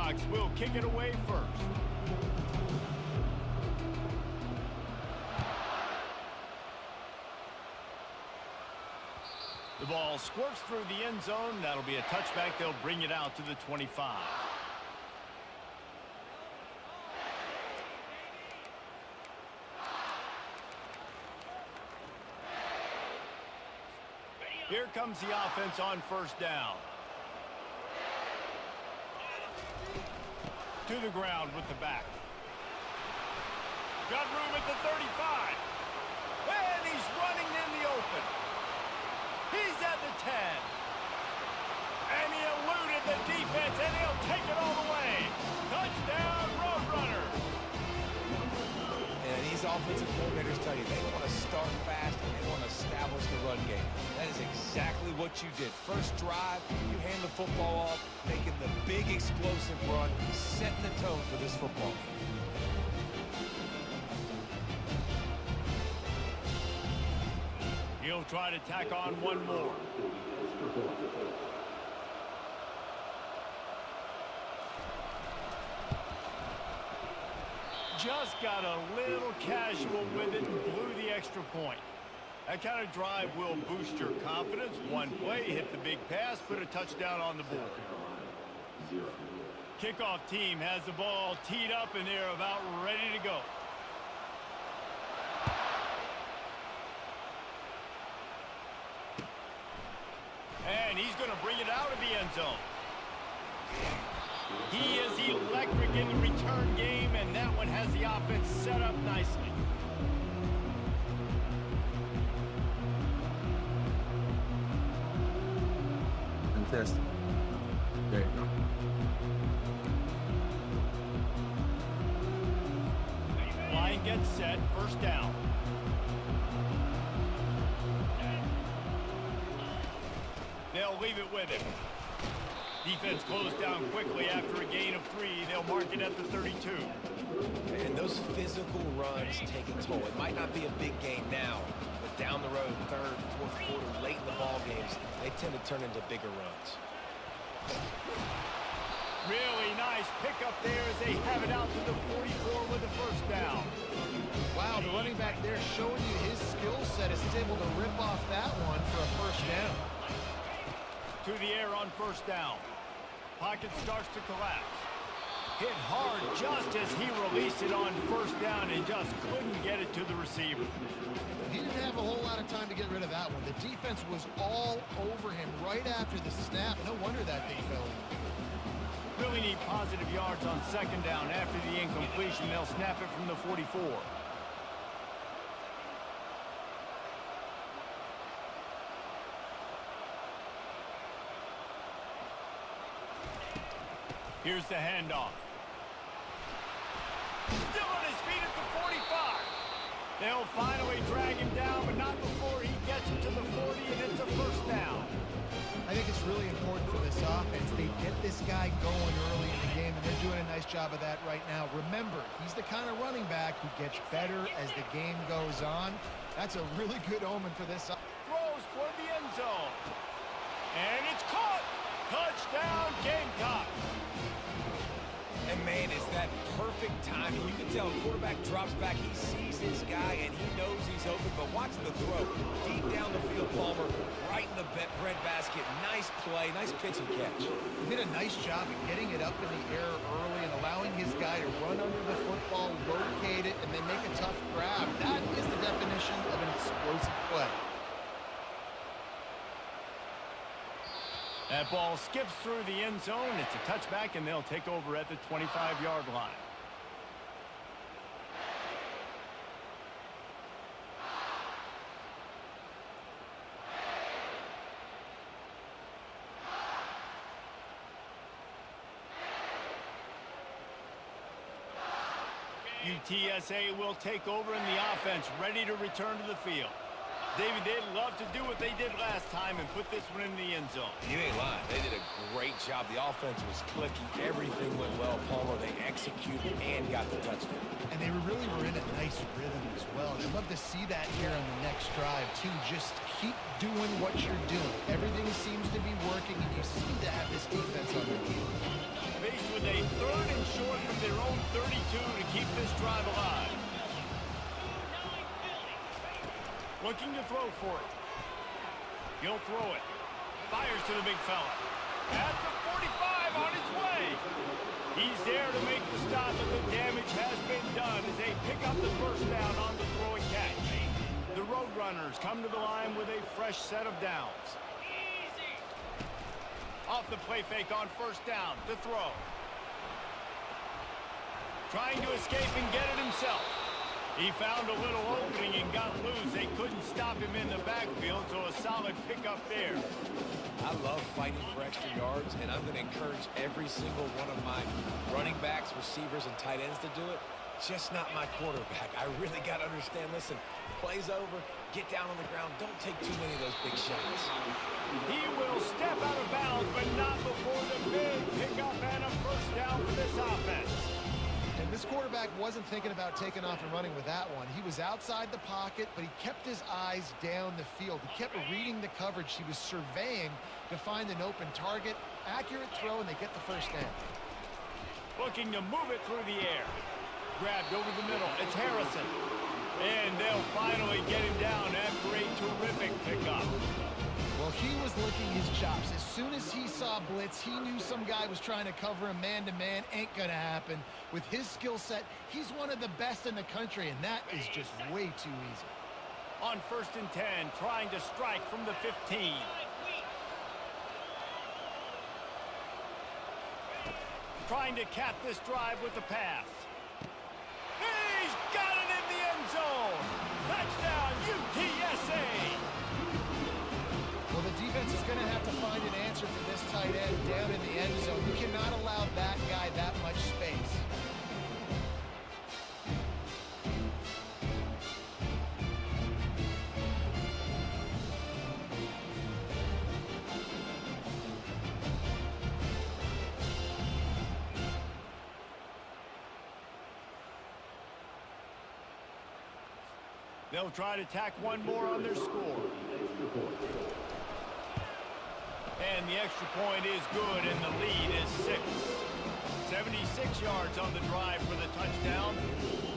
Gamecocks will kick it away first. The ball squirts through the end zone. That'll be a touchback. They'll bring it out to the 25. Here comes the offense on first down. To the ground with the back. Got room at the 35. And he's running in the open. He's at the 10. And he eluded the defense, and he'll take it all the way. Touchdown, Roadrunners. And these offensive coordinators tell you they want to start fast and they want to establish the run game. That is exactly what you did. First drive, you hand the football off, making the big explosive run, setting the tone for this football game. He'll try to tack on one more. Just got a little casual with it and blew the extra point. That kind of drive will boost your confidence. One play, hit the big pass, put a touchdown on the board. Kickoff team has the ball teed up and they're about ready to go. And he's going to bring it out of the end zone. He is electric in the return game, and that one has the offense set up nicely. Fantastic. There you go. Line gets set, first down. They'll leave it with him. Defense closed down quickly after a gain of 3. They'll mark it at the 32. And those physical runs take a toll. It might not be a big gain now, but down the road, third, fourth quarter, late in the ball games, they tend to turn into bigger runs. Really nice pickup there as they have it out to the 44 with the first down. Wow, the running back there showing you his skill set is able to rip off that one for a first down. To the air on first down. Pocket starts to collapse. Hit hard just as he released it on first down and just couldn't get it to the receiver. He didn't have a whole lot of time to get rid of that one. The defense was all over him right after the snap. No wonder that thing fell in. Really need positive yards on second down. After the incompletion, they'll snap it from the 44. Here's the handoff. Still on his feet at the 45. They'll finally drag him down, but not before he gets it to the 40, and it's a first down. I think it's really important for this offense. They get this guy going early in the game, and they're doing a nice job of that right now. Remember, he's the kind of running back who gets better as the game goes on. That's a really good omen for this. Throws toward the end zone. And it's caught. Touchdown, Gamecock. And man, is that perfect timing. You can tell the quarterback drops back. He sees his guy, and he knows he's open. But watch the throw. Deep down the field, Palmer, right in the breadbasket. Nice play, nice pitch and catch. He did a nice job of getting it up in the air early and allowing his guy to run under the football, locate it, and then make a tough grab. That is the definition of an explosive play. That ball skips through the end zone. It's a touchback, and they'll take over at the 25-yard line. UTSA will take over in the offense, ready to return to the field. David, they'd love to do what they did last time and put this one in the end zone. You ain't lying. They did a great job. The offense was clicking. Everything went well, Palmer. They executed and got the touchdown. And they really were in a nice rhythm as well. I'd love to see that here on the next drive, too. Just keep doing what you're doing. Everything seems to be working, and you seem to have this defense on their heels. Faced with a 3rd and short from their own 32 to keep this drive alive. Looking to throw for it. He'll throw it. Fires to the big fella. At the 45 on his way. He's there to make the stop, and the damage has been done as they pick up the first down on the throw and catch. The Roadrunners come to the line with a fresh set of downs. Off the play fake on first down to throw. Trying to escape and get it himself. He found a little opening and got loose. They couldn't stop him in the backfield, so a solid pickup there. I love fighting for extra yards, and I'm going to encourage every single one of my running backs, receivers, and tight ends to do it. Just not my quarterback. I really got to understand, listen, play's over, get down on the ground, don't take too many of those big shots. He will step out of bounds, but not before the big pickup and a first down for this offense. And this quarterback wasn't thinking about taking off and running with that one. He was outside the pocket, but he kept his eyes down the field. He kept reading the coverage. He was surveying to find an open target. Accurate throw, and they get the first down. Looking to move it through the air. Grabbed over the middle. It's Harrison. And they'll finally get him down after a terrific pickup. Well, he was licking his chops. As soon as he saw blitz, he knew some guy was trying to cover him man-to-man. Ain't gonna happen. With his skill set, he's one of the best in the country, and that is just way too easy. On 1st and 10, trying to strike from the 15. Trying to cap this drive with the pass. He's got it in the end zone. Touchdown, UTSA. Well, the defense is going to have to find an answer for this tight end down in the end zone. You cannot allow that guy that much space. They'll try to tack one more on their score. And the extra point is good, and the lead is 6. 76 yards on the drive for the touchdown,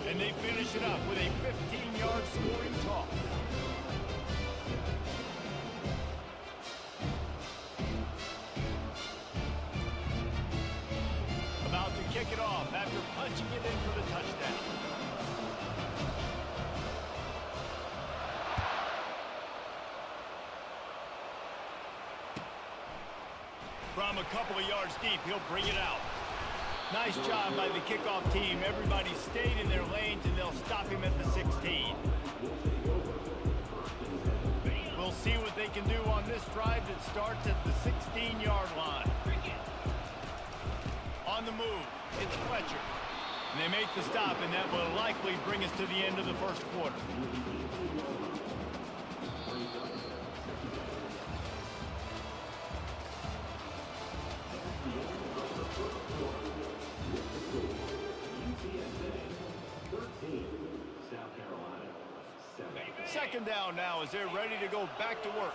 and they finish it up with a 15-yard scoring toss. About to kick it off after punching it in for the touchdown. From a couple of yards deep, he'll bring it out. Nice job by the kickoff team. Everybody stayed in their lanes, and they'll stop him at the 16. We'll see what they can do on this drive that starts at the 16-yard line. On the move, it's Fletcher. And they make the stop, and that will likely bring us to the end of the first quarter. Second down now as they're ready to go back to work.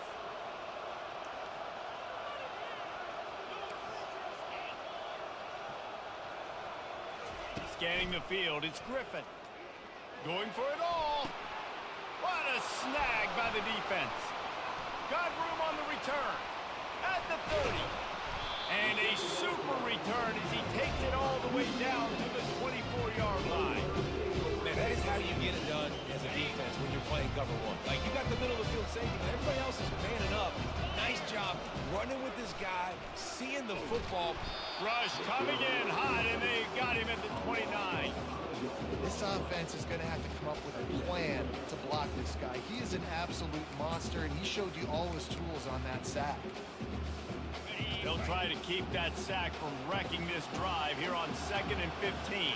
Scanning the field, it's Griffin. Going for it all. What a snag by the defense. Got room on the return. At the 30. And a super return as he takes it all the way down to the 24-yard line. Man, that is how you get it done as a defense when you're playing cover one. Like, you got the middle of the field safety, but everybody else is manning up. Nice job running with this guy, seeing the football. Rush coming in hot, and they got him at the 29. This offense is going to have to come up with a plan to block this guy. He is an absolute monster, and he showed you all his tools on that sack. They'll try to keep that sack from wrecking this drive here on 2nd and 15.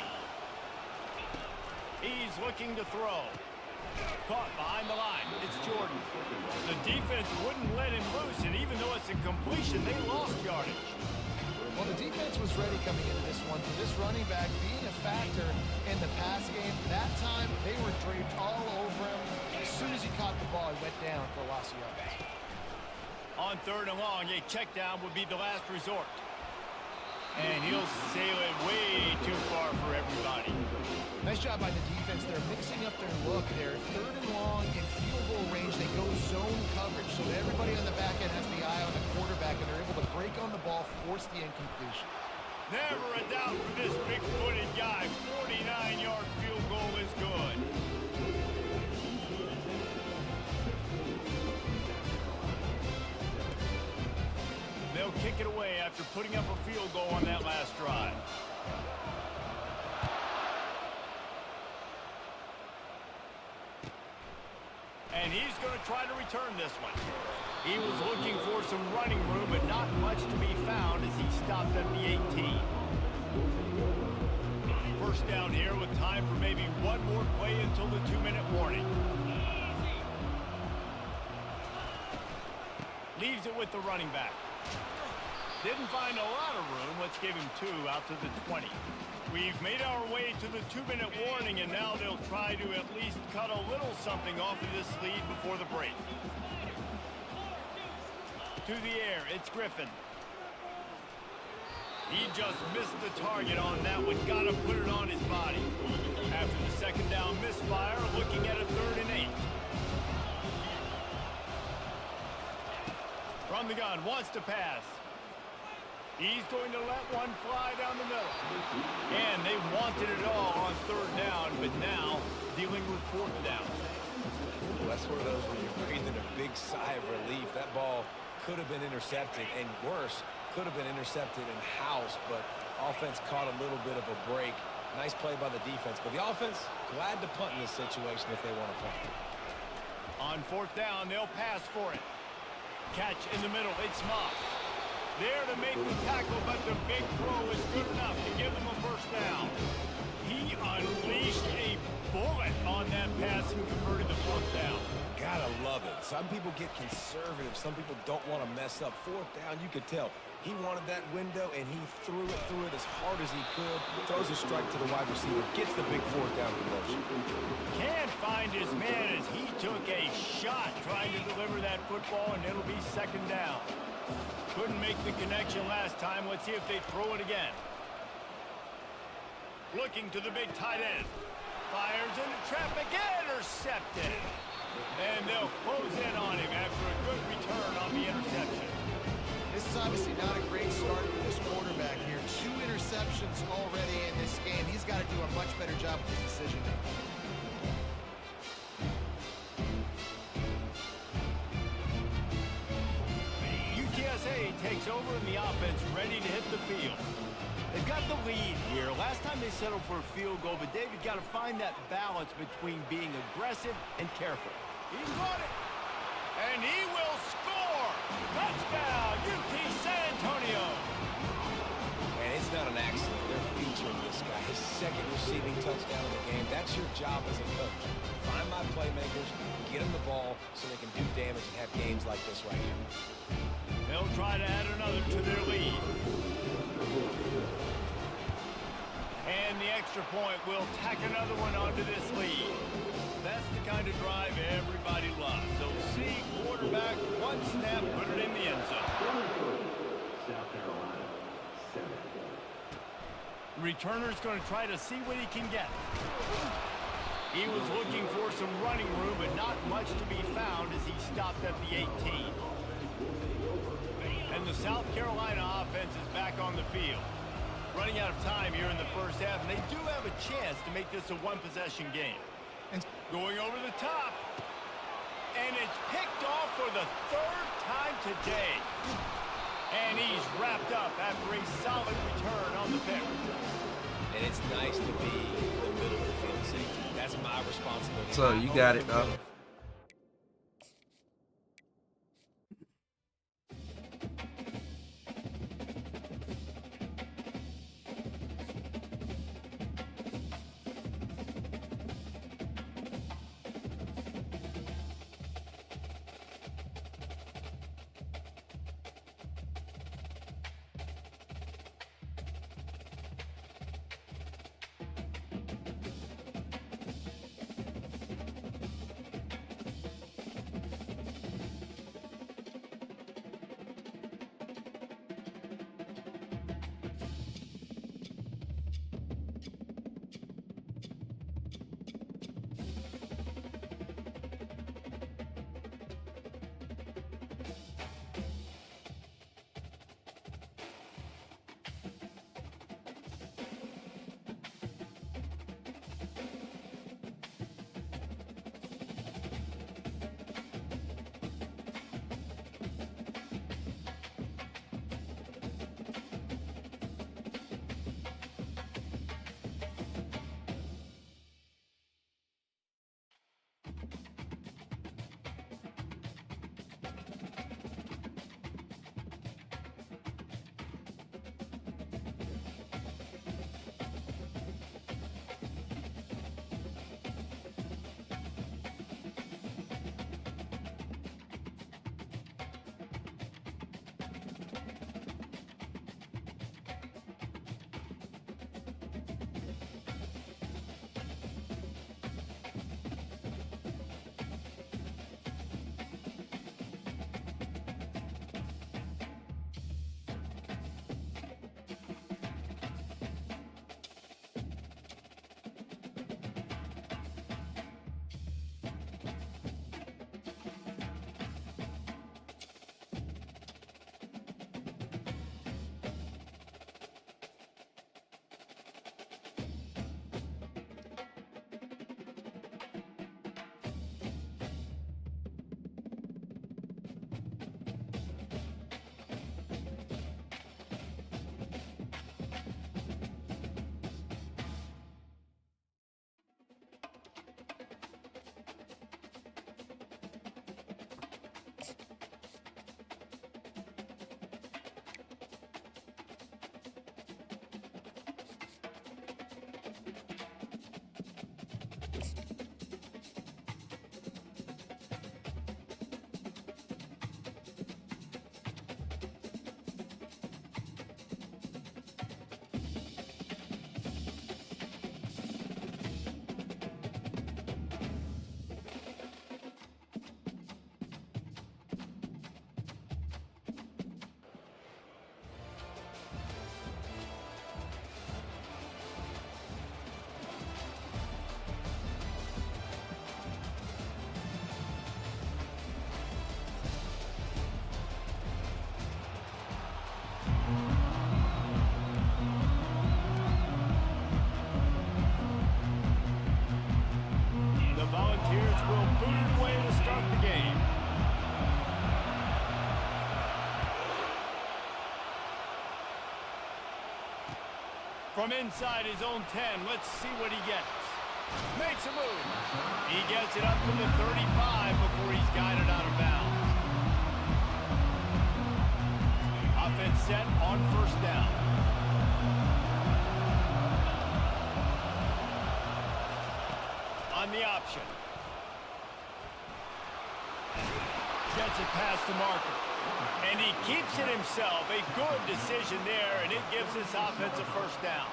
He's looking to throw. Caught behind the line. It's Jordan. The defense wouldn't let him loose, and even though it's a completion, they lost yardage. Well, the defense was ready coming into this one. For this running back being a factor in the pass game, that time they were draped all over him. As soon as he caught the ball, he went down for a loss of yards. On 3rd and long, a check down would be the last resort. And he'll sail it way too far for everybody. Nice job by the defense. They're mixing up their look. They're 3rd and long in field goal range. They go zone coverage, so that everybody on the back end has the eye on the quarterback, and they're able to break on the ball, force the incompletion. Never a doubt for this big-footed guy. 49-yard field goal is good. They'll kick it away after putting up a field goal on that last drive. And he's going to try to return this one. He was looking for some running room, but not much to be found as he stopped at the 18. First down here with time for maybe one more play until the 2-minute warning. Leaves it with the running back. Didn't find a lot of room. Let's give him 2 out to the 20. We've made our way to the 2-minute warning, and now they'll try to at least cut a little something off of this lead before the break. To the air, it's Griffin. He just missed the target on that one. Got to put it on his body. After the second down misfire, looking at a 3rd and 8. From the gun, wants to pass. He's going to let one fly down the middle. And they wanted it all on 3rd down, but now dealing with 4th down. Well, that's one of those where you're breathing a big sigh of relief. That ball could have been intercepted, and worse, could have been intercepted and housed, but offense caught a little bit of a break. Nice play by the defense, but the offense glad to punt in this situation if they want to punt. On 4th down, they'll pass for it. Catch in the middle, it's Moss. There to make the tackle, but the big throw is good enough to give them a 1st down. He unleashed a bullet on that pass and converted the 4th down. Gotta love it. Some people get conservative. Some people don't want to mess up. 4th down, you could tell. He wanted that window, and he threw it as hard as he could. Throws a strike to the wide receiver. Gets the big 4th down conversion. Can't find his man as he took a shot trying to deliver that football, and it'll be 2nd down. Couldn't make the connection last time. Let's see if they throw it again. Looking to the big tight end. Fires into traffic, intercepted. And they'll close in on him after a good return on the interception. This is obviously not a great start for this quarterback here. 2 interceptions already in this game. He's got to do a much better job with his decision making. UTSA takes over and the offense ready to hit the field. They've got the lead here. Last time they settled for a field goal, but David got to find that balance between being aggressive and careful. He's got it. And he will score. Touchdown, UT San Antonio. And it's not an accident. They're featuring this guy. His 2nd receiving touchdown of the game. That's your job as a coach. Find my playmakers, get them the ball so they can do damage and have games like this right here. They'll try to add another to their lead. And the extra point will tack another one onto this lead. That's the kind of drive everybody loves. So see quarterback, one snap, put it in the end zone. South Carolina, 7. Returner's going to try to see what he can get. He was looking for some running room, but not much to be found as he stopped at the 18. And the South Carolina offense is back on the field. Running out of time here in the 1st half, and they do have a chance to make this a 1-possession game. And going over the top. And it's picked off for the 3rd time today. And he's wrapped up after a solid return on the pick. And it's nice to be the middle of the field safety. That's my responsibility. So you got it, dog. From inside his own 10, let's see what he gets. Makes a move. He gets it up to the 35 before he's guided out of bounds. Offense set on first down. On the option. Gets it past the marker. And he keeps it himself. A good decision there, and it gives this offense a first down.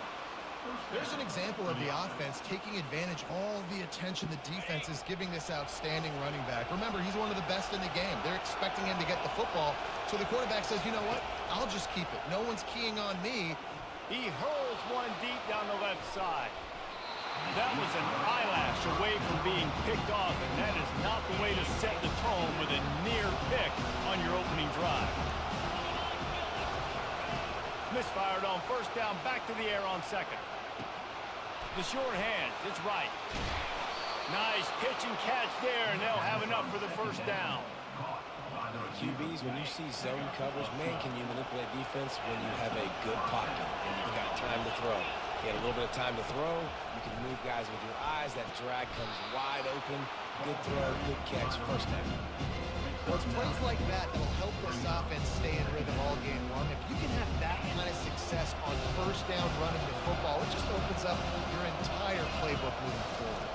There's an example of the offense taking advantage of all the attention the defense is giving this outstanding running back. Remember, he's one of the best in the game. They're expecting him to get the football, so the quarterback says, you know what, I'll just keep it. No one's keying on me. He hurls one deep down the left side. That was an eyelash away from being picked off, and that is not the way to set the tone with a near pick on your opening drive. Misfired on first down, back to the air on second. The short hands, it's right. Nice pitch and catch there, and they'll have enough for the first down. QBs, when you see zone coverage, man, can you manipulate defense when you have a good pocket and you've got time to throw? You had a little bit of time to throw. You can move guys with your eyes. That drag comes wide open. Good throw, good catch, first down. Well, it's plays like that that'll help this offense stay in rhythm all game long. If you can have that kind of success on first down running the football, it just opens up your entire playbook moving forward.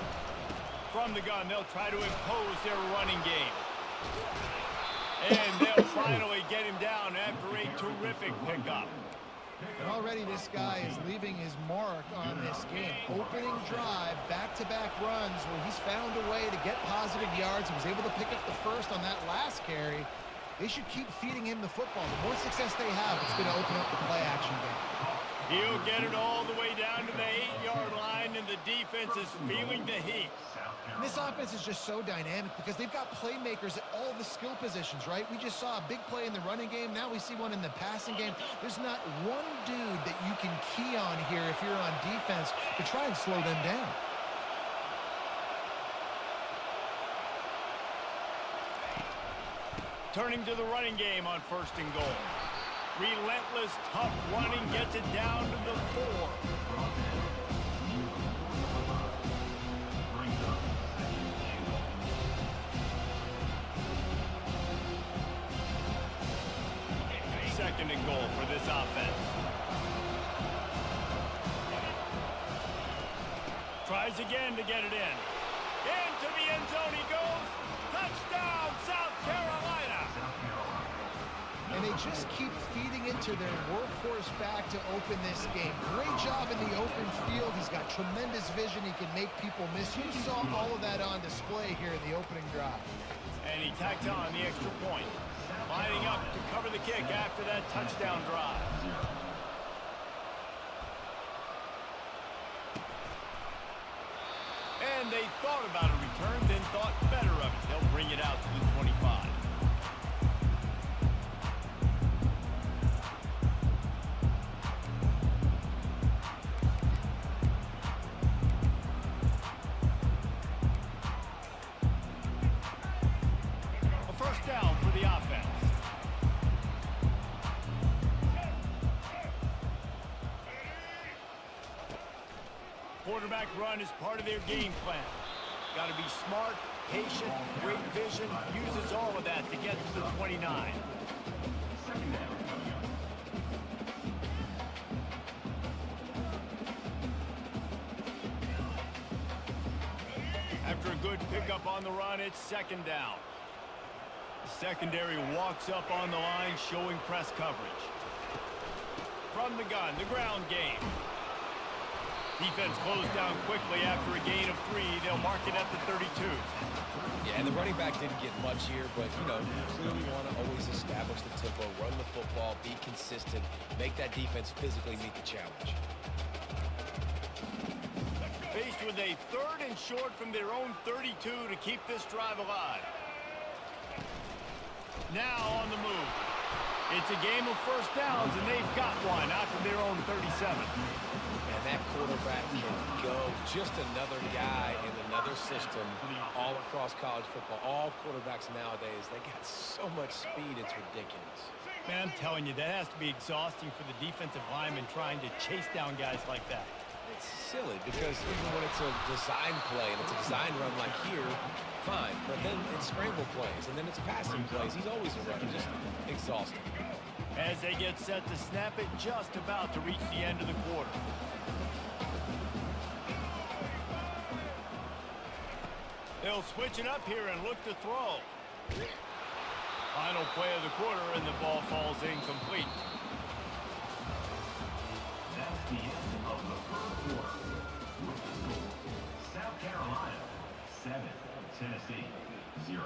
From the gun, they'll try to impose their running game. And they'll finally get him down after a terrific pickup. And already this guy is leaving his mark on this game. Opening drive, back-to-back runs where he's found a way to get positive yards. He was able to pick up the first on that last carry. They should keep feeding him the football. The more success they have, it's going to open up the play-action game. He'll get it all the way down to the 8-yard line, and the defense is feeling the heat. And this offense is just so dynamic because they've got playmakers at all the skill positions, right? We just saw a big play in the running game. Now we see one in the passing game. There's not one dude that you can key on here if you're on defense to try and slow them down. Turning to the running game on first and goal. Relentless, tough running gets it down to the 4. Second and goal for this offense. Tries again to get it in. Into the end zone he goes. Touchdown, South Carolina. And they just keep feeding into their workhorse back to open this game. Great job in the open field. He's got tremendous vision. He can make people miss. You saw all of that on display here in the opening drive. And he tacked on the extra point. Lining up to cover the kick after that touchdown drive. And they thought about a return, then thought better of it. They'll bring it out to the 25. A first down for the offense. Quarterback run is part of their game plan. Got to be smart, patient, great vision, uses all of that to get to the 29. After a good pickup on the run, it's second down. The secondary walks up on the line, showing press coverage. From the gun, the ground game. Defense closed down quickly after a gain of 3. They'll mark it at the 32. Yeah, and the running back didn't get much here, but, you know, you clearly want to always establish the tempo, run the football, be consistent, make that defense physically meet the challenge. Faced with a third and short from their own 32 to keep this drive alive. Now on the move. It's a game of first downs, and they've got one out to their own 37. And that quarterback can go. Just another guy in another system all across college football. All quarterbacks nowadays, they got so much speed, it's ridiculous. Man, I'm telling you, that has to be exhausting for the defensive lineman trying to chase down guys like that. It's silly because even when it's a design play and it's a design run like here, fine. But then it's scramble plays and then it's passing plays. He's always a runner, just exhausting. As they get set to snap it, just about to reach the end of the quarter. They'll switch it up here and look to throw. Final play of the quarter, and the ball falls incomplete. That's the end of the first quarter. With the score, South Carolina 7, Tennessee 0.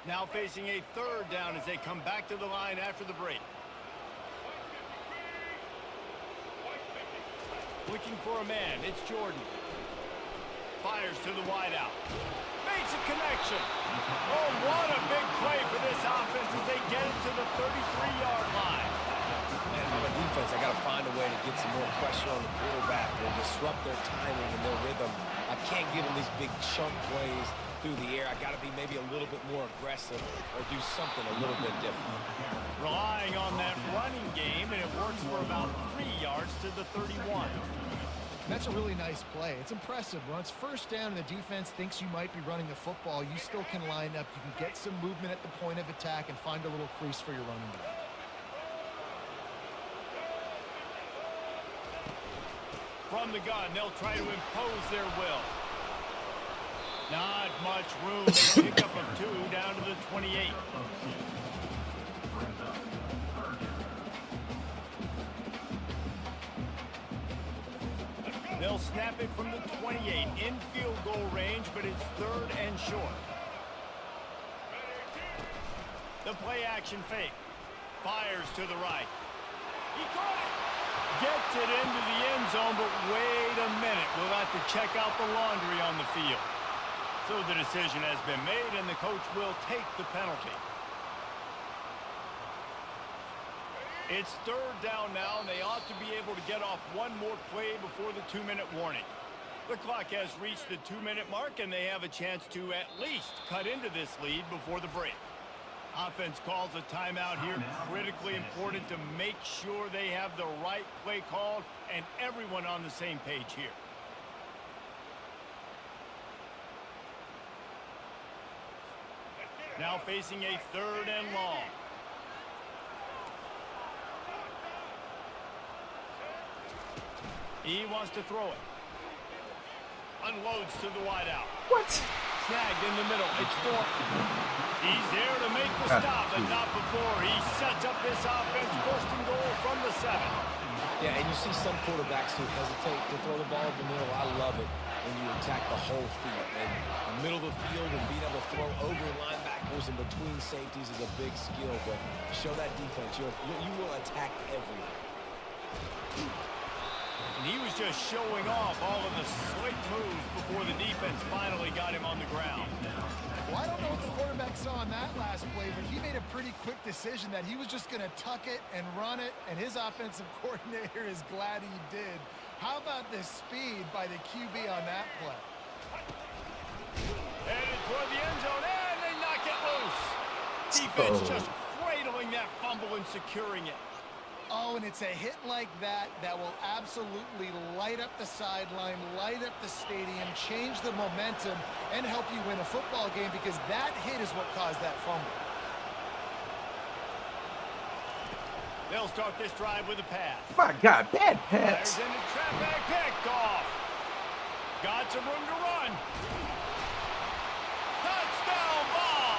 Now facing a third down as they come back to the line after the break. Looking for a man, it's Jordan. Fires to the wideout. Makes a connection. Oh, what a big play for this offense as they get it to the 33-yard line. Man, if I'm a defense, I got to find a way to get some more pressure on the quarterback or disrupt their timing and their rhythm. I can't give them these big chunk plays through the air. I got to be maybe a little bit more aggressive or do something a little bit different. Relying on that running game, and it works for about 3 yards to the 31. That's a really nice play. It's impressive. When it's first down and the defense thinks you might be running the football, you still can line up. You can get some movement at the point of attack and find a little crease for your running back. From the gun, they'll try to impose their will. Not much room. Pickup of 2 down to the 28. They'll snap it from the 28 in field goal range, but it's third and short. The play action fake. Fires to the right. He caught it. Gets it into the end zone, but wait a minute. We'll have to check out the laundry on the field. So the decision has been made, and the coach will take the penalty. It's third down now, and they ought to be able to get off one more play before the 2-minute warning. The clock has reached the 2-minute mark, and they have a chance to at least cut into this lead before the break. Offense calls a timeout here. Critically important to make sure they have the right play called and everyone on the same page here. Now facing a third and long. He wants to throw it. Unloads to the wideout. What? Snagged in the middle. It's Thornton. He's there to make the stop, but not before. He sets up this offense first and goal from the 7. Yeah, and you see some quarterbacks who hesitate to throw the ball in the middle. I love it when you attack the whole field. And the middle of the field and being able to throw over linebackers and between safeties is a big skill. But show that defense. You will attack everywhere. And he was just showing off all of the slick moves before the defense finally got him on the ground. Well, I don't know what the quarterback saw on that last play, but he made a pretty quick decision that he was just going to tuck it and run it, and his offensive coordinator is glad he did. How about the speed by the QB on that play? Headed toward the end zone, and they knock it loose. Defense just cradling that fumble and securing it. Oh, and it's a hit like that that will absolutely light up the sideline, light up the stadium, change the momentum, and help you win a football game because that hit is what caused that fumble. They'll start this drive with a pass. My God, bad Fires pass. into traffic, picked off. Got some room to run. Touchdown ball.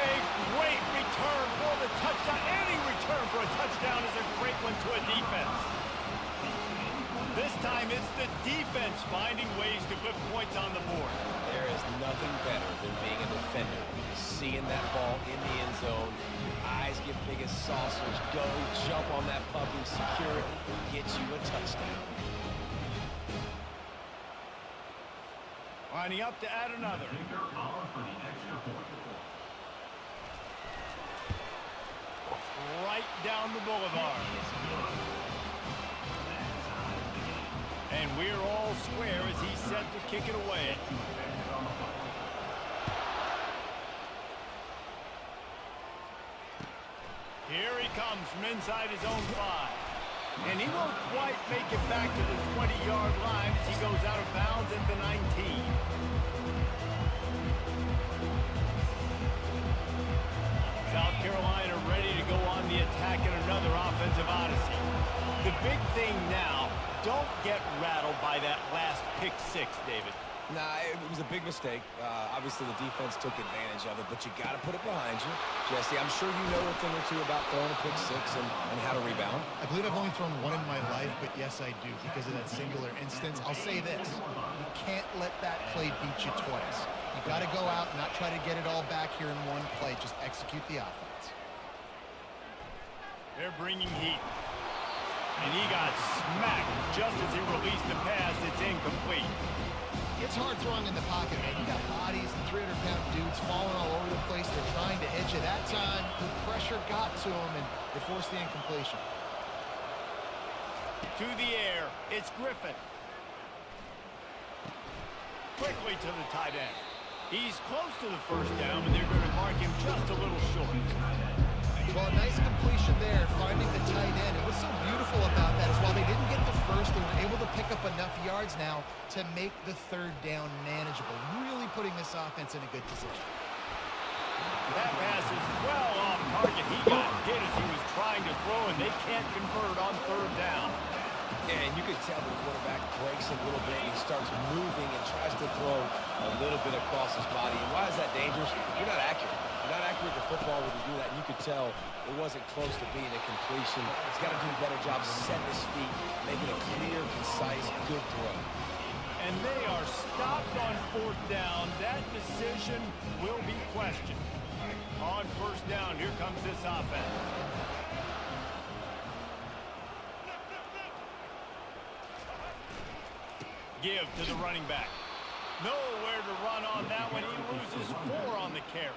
A great return for the touchdown. Any return for a touchdown is a great one to a defense. This time it's the defense finding ways to put points on the board. There is nothing better than being a defender. Seeing that ball in the end zone, your eyes get big as saucers. Go, jump on that puppy, secure it, get you a touchdown. Lining up to add another. Kicker on for the extra point. Right down the boulevard. And we're all square as he's set to kick it away. Here he comes from inside his own 5. And he won't quite make it back to the 20-yard line as he goes out of bounds at the 19. South Carolina ready to go on the attack in another offensive odyssey. The big thing now, don't get rattled by that last pick 6, David. Nah, it was a big mistake. Obviously, the defense took advantage of it, but you got to put it behind you. Jesse, I'm sure you know a thing or two about throwing a pick 6 and how to rebound. I believe I've only thrown one in my life, but yes, I do because of that singular instance. I'll say this. You can't let that play beat you twice. You got to go out and not try to get it all back here in one play. Just execute the offense. They're bringing heat. And he got smacked just as he released the pass. It's incomplete. It's hard throwing in the pocket, man. You got bodies and 300-pound dudes falling all over the place. They're trying to hit you. That time, the pressure got to him, and they forced the incompletion. To the air, it's Griffin. Quickly to the tight end. He's close to the first down, and they're going to mark him just a little short. Well, a nice completion there, finding the tight end. And what's so beautiful about that is while they didn't get the first, they were able to pick up enough yards now to make the third down manageable, really putting this offense in a good position. That pass is well off target. He got hit as he was trying to throw, and they can't convert on third down. Yeah, and you could tell the quarterback breaks a little bit. He starts moving and tries to throw a little bit across his body. And why is that dangerous? You're not accurate. You're not accurate with the football when you do that. And you could tell it wasn't close to being a completion. He's got to do a better job setting his feet, making a clear, concise, good throw. And they are stopped on fourth down. That decision will be questioned. On first down, here comes this offense. Give to the running back. Nowhere to run on that one. He loses 4 on the carry.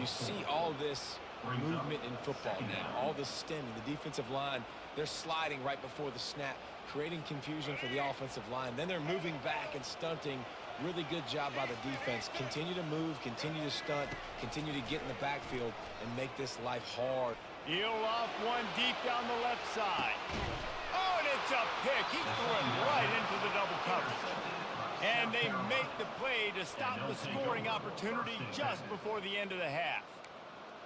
You see all this movement in football now, all this stemming. The defensive line, they're sliding right before the snap, creating confusion for the offensive line. Then they're moving back and stunting. Really good job by the defense. Continue to move, continue to stunt, continue to get in the backfield and make this life hard. He'll off one deep down the left side. Oh, and it's a pick. He threw it right into the double coverage. And they make the play to stop the scoring opportunity just before the end of the half.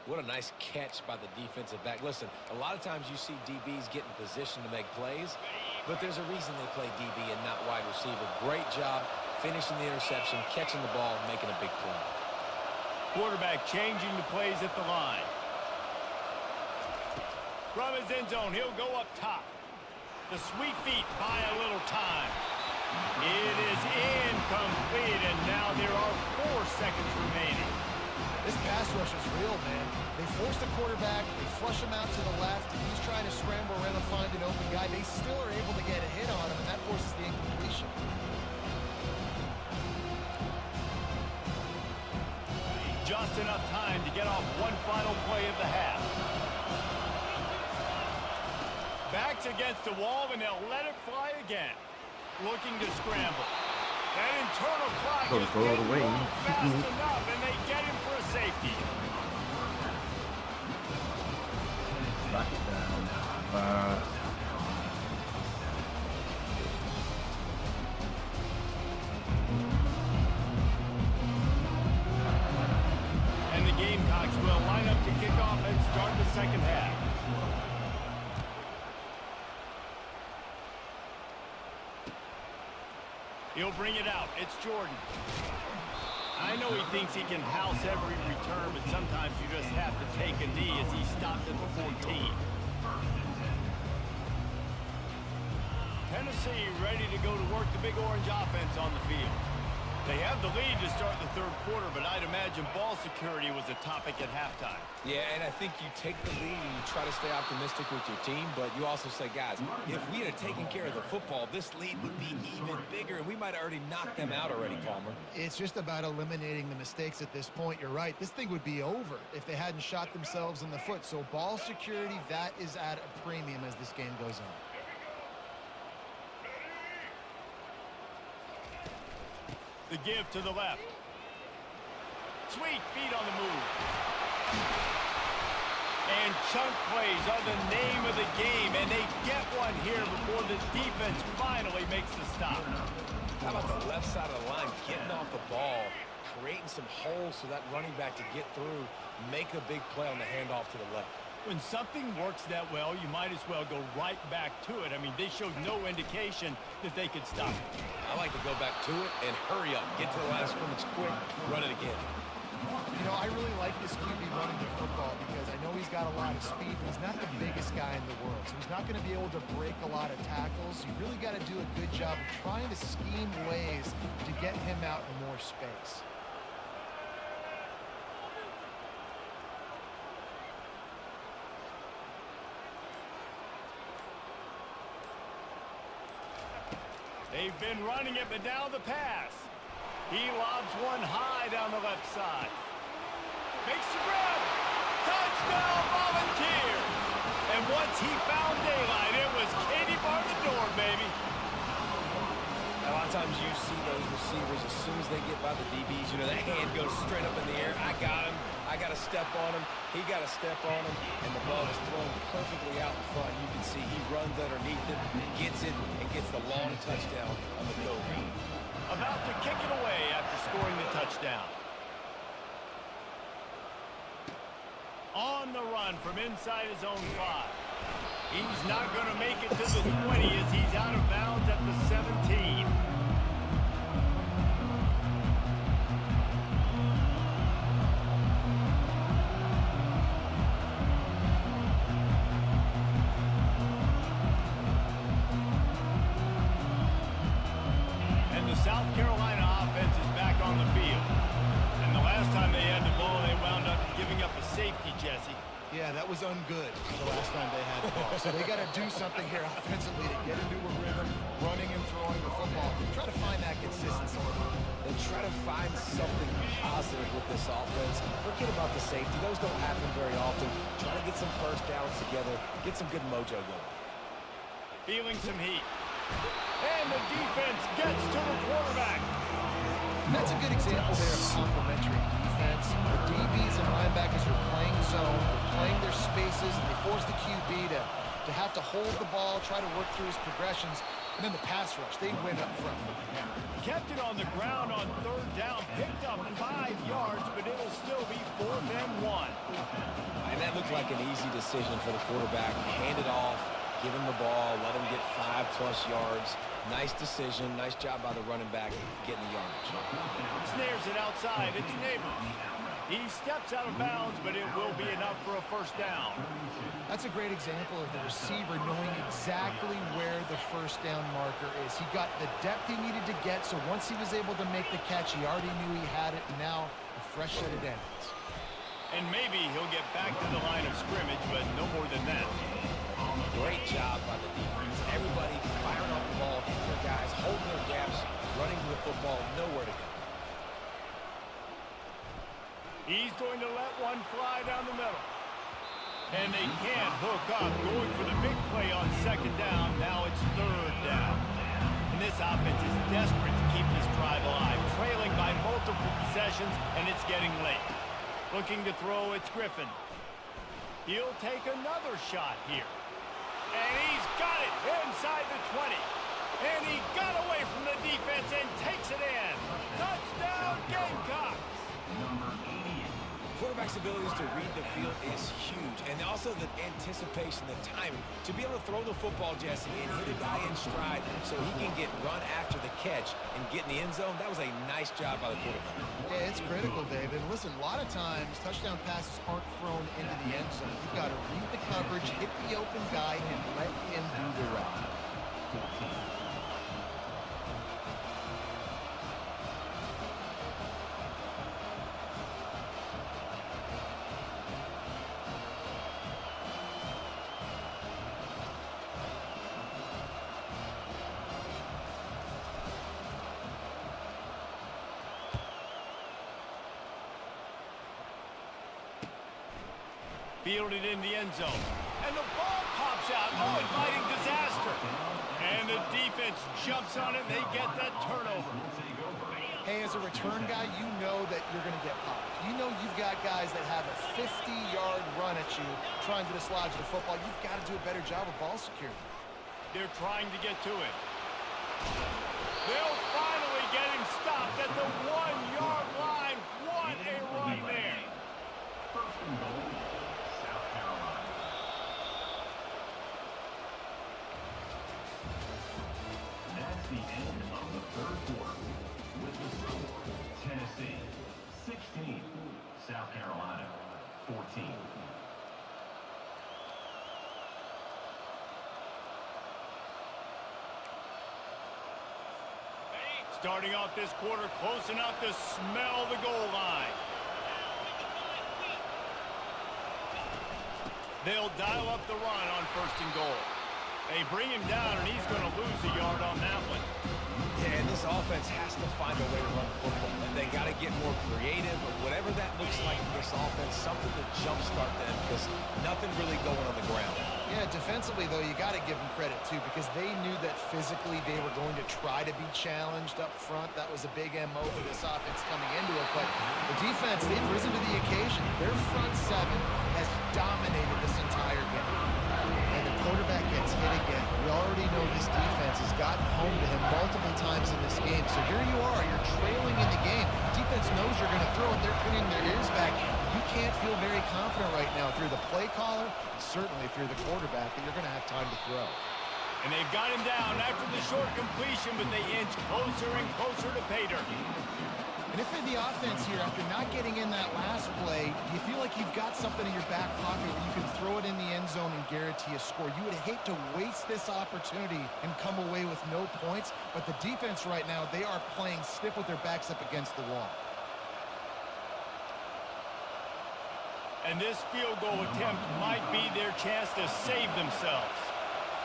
What a nice catch by the defensive back. Listen, a lot of times you see DBs get in position to make plays, but there's a reason they play DB and not wide receiver. Great job finishing the interception, catching the ball, making a big play. Quarterback changing the plays at the line. From his end zone, he'll go up top. The sweet feet buy a little time. It is incomplete, and now there are 4 seconds remaining. This pass rush is real, man. They force the quarterback, they flush him out to the left, and he's trying to scramble around and find an open guy. They still are able to get a hit on him, and that forces the incompletion. Just enough time to get off one final play of the half. Backs against the wall, and they'll let it fly again. Looking to scramble. That internal clock is getting going fast enough, and they get him for a safety. Back down. And the Gamecocks will line up to kick off and start the second half. He'll bring it out. It's Jordan. I know he thinks he can house every return, but sometimes you just have to take a knee as he stopped at the 14. Tennessee ready to go to work the Big Orange offense on the field. They have the lead to start the third quarter, but I'd imagine ball security was a topic at halftime. Yeah, and I think you take the lead and you try to stay optimistic with your team, but you also say, guys, if we had taken care of the football, this lead would be even bigger, and we might have already knocked them out already, Palmer. It's just about eliminating the mistakes at this point. You're right. This thing would be over if they hadn't shot themselves in the foot. So ball security, that is at a premium as this game goes on. The give to the left. Sweet feet on the move. And chunk plays are the name of the game, and they get one here before the defense finally makes the stop. How about the left side of the line, getting off the ball, creating some holes for that running back to get through, make a big play on the handoff to the left. When something works that well, you might as well go right back to it. I mean, they showed no indication that they could stop it. I like to go back to it and hurry up. Get to the line of scrimmage quick, run it again. You know, I really like this QB running the football because I know he's got a lot of speed, but he's not the biggest guy in the world. So he's not going to be able to break a lot of tackles. You really got to do a good job of trying to scheme ways to get him out in more space. They've been running it, but now the pass. He lobs one high down the left side. Makes the grab. Touchdown, Volunteers. And once he found daylight, it was Katie bar the door, baby. A lot of times you see those receivers, as soon as they get by the DBs, you know, that hand goes straight up in the air. I got him. I got to step on him. He got to step on him. And the ball is thrown perfectly out in front. You can see he runs underneath it, gets it, and gets the long touchdown on the go route. About to kick it away after scoring the touchdown. On the run from inside his own 5. He's not going to make it to the 20 as he's out of bounds at the 17. And the South Carolina offense is back on the field. And the last time they had the ball, they wound up giving up a safety, Jesse. Yeah, that was ungood the last time they had the ball. So they got to do something here offensively to get into a rhythm, running and throwing the football. Try to find that consistency. And try to find something positive with this offense. Forget about the safety. Those don't happen very often. Try to get some first downs together. Get some good mojo going. Feeling some heat. And the defense gets to the quarterback. That's a good example there of complementary defense. The DBs and linebackers are playing zone, they're playing their spaces, and they force the QB to have to hold the ball, try to work through his progressions, and then the pass rush, they win up front. Kept it on the ground on third down, picked up 5 yards, but it'll still be 4th and 1. And that looked like an easy decision for the quarterback. Hand it off, give him the ball, let him get 5+ yards. Nice decision. Nice job by the running back getting the yardage. Snares it outside. It's Neighbors. He steps out of bounds, but it will be enough for a first down. That's a great example of the receiver knowing exactly where the first down marker is. He got the depth he needed to get, so once he was able to make the catch, he already knew he had it, and now a fresh set of downs. And maybe he'll get back to the line of scrimmage, but no more than that. Great job by the defense. Everybody firing off the ball, hitting their guys, holding their gaps, running to the football, nowhere to go. He's going to let one fly down the middle. And they can't hook up, going for the big play on second down. Now it's third down. And this offense is desperate to keep this drive alive, trailing by multiple possessions, and it's getting late. Looking to throw, it's Griffin. He'll take another shot here. And he's got it inside the 20. And he got away from the defense and takes it in. Touchdown, Gamecocks! Quarterback's abilities to read the field is huge. And also the anticipation, the timing. To be able to throw the football, Jesse, and hit a guy in stride so he can get run after the catch and get in the end zone, that was a nice job by the quarterback. Yeah, it's critical, David. Listen, a lot of times touchdown passes aren't thrown into the end zone. You've got to read the coverage, hit the open guy, and let him do the rest. Fielded in the end zone. And the ball pops out. Oh, inviting disaster. And the defense jumps on it. They get that turnover. Hey, as a return guy, you know that you're going to get popped. You know you've got guys that have a 50-yard run at you trying to dislodge the football. You've got to do a better job of ball security. They're trying to get to it. They'll finally get him stopped at the 1-yard line. What a run there. First and goal, South Carolina. That's the end of the third quarter. With the score, Tennessee 16, South Carolina 14. Starting off this quarter close enough to smell the goal line. They'll dial up the run on first and goal. They bring him down, and he's going to lose a yard on that one. Yeah, and this offense has to find a way to run the football. And they got to get more creative, or whatever that looks like for this offense, something to jumpstart them, because nothing really going on the ground. Yeah, defensively, though, you got to give them credit, too, because they knew that physically they were going to try to be challenged up front. That was a big MO for this offense coming into it. But the defense, they've risen to the occasion. Their front seven has dominated this entire game. And the quarterback gets hit again. We already know this defense has gotten home to him multiple times in this game. So here you are. You're trailing in the game. Defense knows you're going to throw it. They're pinning their ears back. You can't feel very confident right now if you're the play caller, and certainly if you're the quarterback, that you're going to have time to throw. And they've got him down after the short completion, but they inch closer and closer to pay dirt. And if you're the offense here, after not getting in that last play, do you feel like you've got something in your back pocket where you can throw it in the end zone and guarantee a score? You would hate to waste this opportunity and come away with no points, but the defense right now, they are playing stiff with their backs up against the wall. And this field goal attempt might be their chance to save themselves.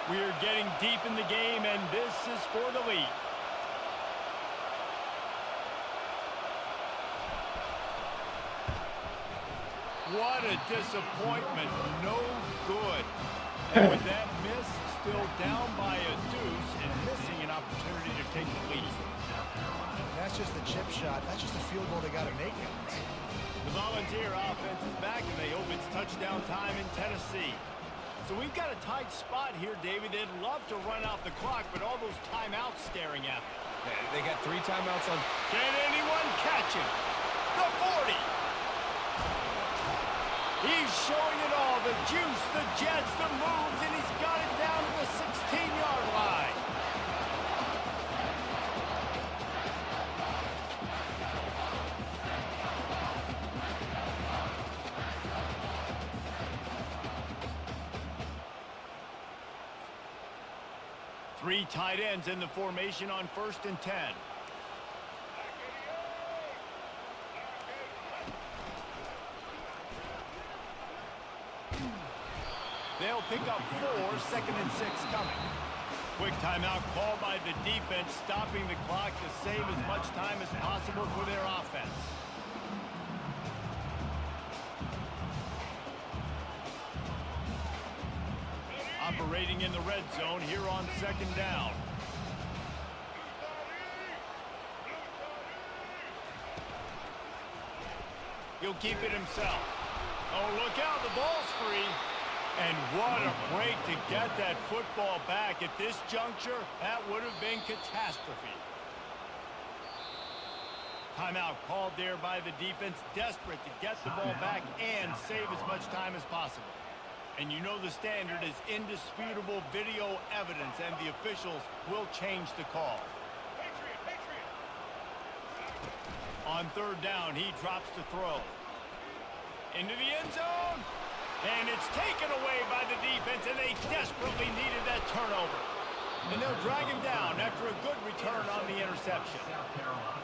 We are getting deep in the game, and this is for the lead. What a disappointment. No good. And with that miss, still down by a deuce and missing an opportunity to take the lead. That's just a chip shot. That's just a field goal they got to make. The Volunteer offense is back, and they hope it's touchdown time in Tennessee. So we've got a tight spot here, David. They'd love to run out the clock, but all those timeouts staring at them. Yeah, they got 3 timeouts on. Can anyone catch him? The 40. He's showing it all. The juice, the jets, the moves, and he's got it down to the 16-yard line. Three tight ends in the formation on 1st and 10. They'll pick up 4, 2nd and 6 coming. Quick timeout called by the defense, stopping the clock to save as much time as possible for their offense. Operating in the red zone here on 2nd down. He'll keep it himself. Oh, look out, the ball's free. And what a break to get that football back. At this juncture, that would have been catastrophe. Timeout called there by the defense, desperate to get the ball back and save as much time as possible. And you know the standard is indisputable video evidence, and the officials will change the call. On 3rd down, he drops to throw. Into the end zone. And it's taken away by the defense, and they desperately needed that turnover. And they'll drag him down after a good return on the interception.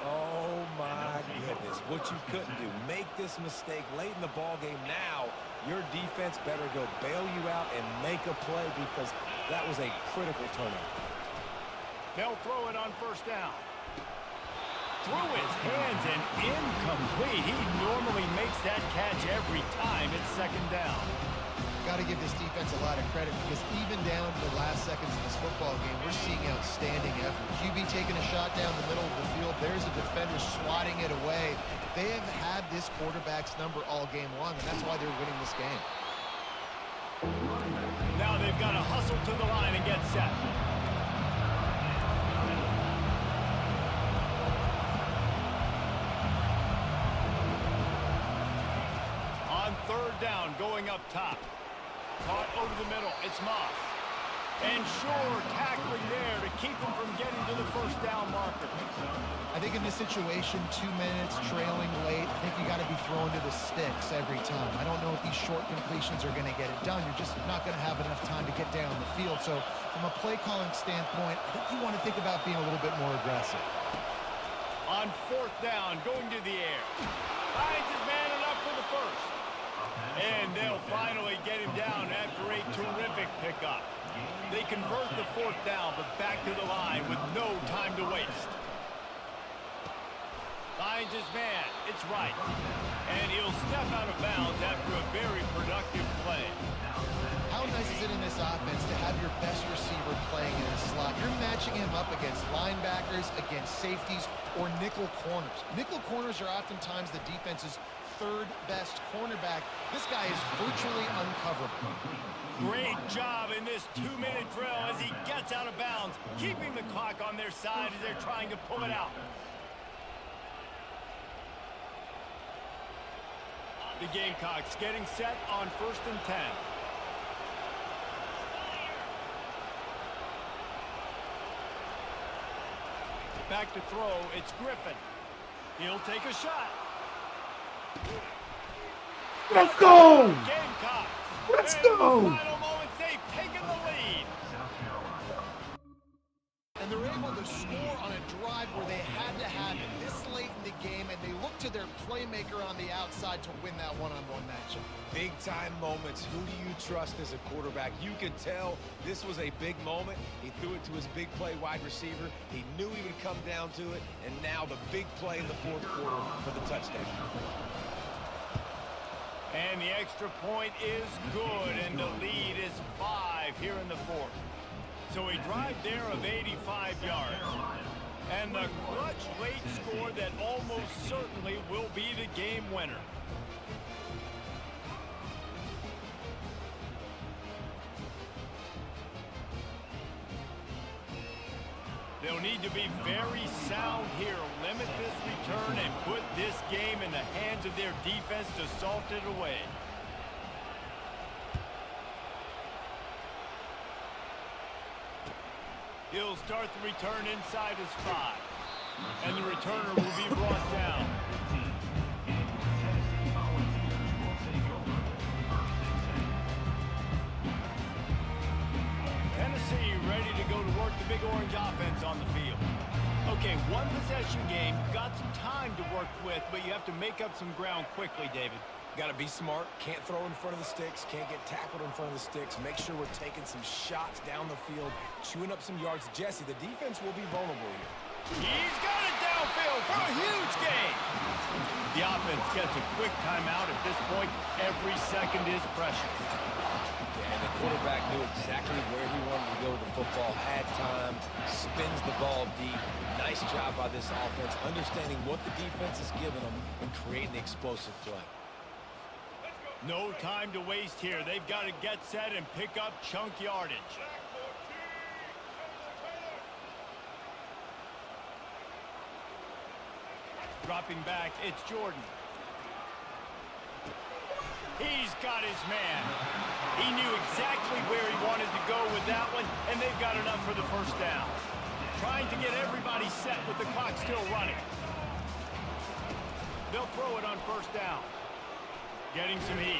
Oh, my goodness. What you couldn't do. Make this mistake late in the ballgame. Now, your defense better go bail you out and make a play, because that was a critical turnover. They'll throw it on 1st down. Through his hands and incomplete. complete. He normally makes that catch every time it's second down. Got to give this defense a lot of credit because even down to the last seconds of this football game, we're seeing outstanding effort. QB taking a shot down the middle of the field. There's a defender swatting it away. They have had this quarterback's number all game long, and that's why they're winning this game. Now they've got to hustle to the line and get set. On third down, going up top. Caught over the middle. It's Moss. And sure, tackling there to keep him from getting to the first down marker. I think in this situation, 2 minutes, trailing late, I think you got to be throwing to the sticks every time. I don't know if these short completions are going to get it done. You're just not going to have enough time to get down the field. So from a play calling standpoint, I think you want to think about being a little bit more aggressive. On fourth down, going to the air. Finds his man enough for the first. And they'll finally get him down after a terrific pickup. They convert the fourth down, but back to the line with no time to waste. Finds his man. It's right. And he'll step out of bounds after a very productive play. How nice is it in this offense to have your best receiver playing in a slot? You're matching him up against linebackers, against safeties, or nickel corners. Nickel corners are oftentimes the defense's third best cornerback. This guy is virtually uncoverable. Great job in this 2-minute drill as he gets out of bounds, keeping the clock on their side as they're trying to pull it out. The Gamecocks getting set on 1st and 10. Back to throw, it's Griffin. He'll take a shot. Let's go! Gamecocks. Let's And go! in the final moments, they've taken the lead. And they're able to score on a drive where they had to have it this late in the game, and they look to their playmaker on the outside to win that one-on-one matchup. Big-time moments. Who do you trust as a quarterback? You could tell this was a big moment. He threw it to his big play wide receiver. He knew he would come down to it, and now the big play in the fourth quarter for the touchdown. And the extra point is good, and the lead is 5 here in the fourth. So a drive there of 85 yards. And the clutch late score that almost certainly will be the game winner. They'll need to be very sound here, limit this return, and put this game in the hands of their defense to salt it away. He'll start the return inside his 5. And the returner will be brought down. Tennessee ready to go to work the Big Orange offense on the field. Okay, one possession game. You've got some time to work with, but you have to make up some ground quickly, David. Got to be smart. Can't throw in front of the sticks. Can't get tackled in front of the sticks. Make sure we're taking some shots down the field, chewing up some yards. Jesse, the defense will be vulnerable here. He's got it downfield for a huge gain. The offense gets a quick timeout at this point. Every second is precious. And the quarterback knew exactly where he wanted to go with the football, had time, spins the ball deep. Nice job by this offense, understanding what the defense is giving them and creating the explosive play. No time to waste here. They've got to get set and pick up chunk yardage. Dropping back, it's Jordan. He's got his man. He knew exactly where he wanted to go with that one, and they've got enough for the first down. Trying to get everybody set with the clock still running. They'll throw it on first down. Getting some heat.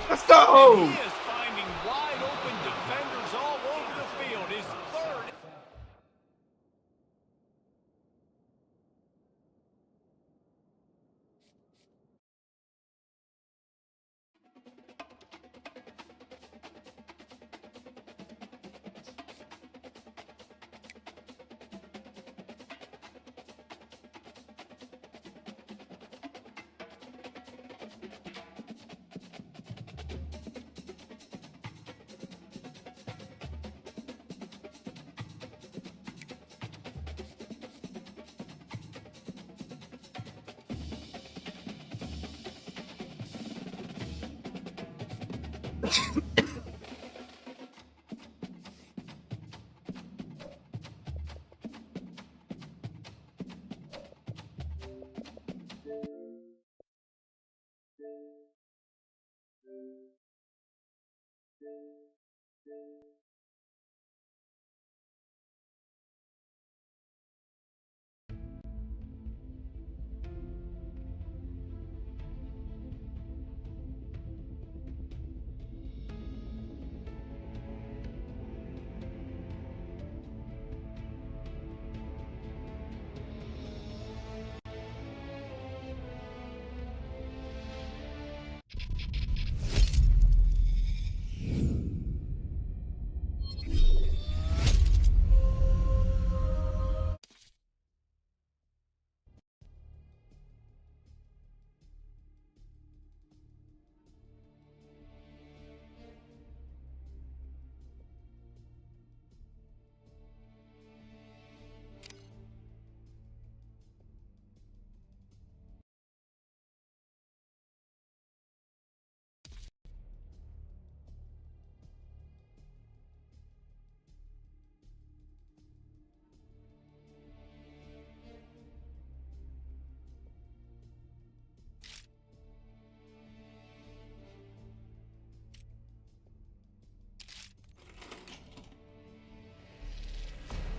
Let's go! He is finding wide open defenders all over the field. His third.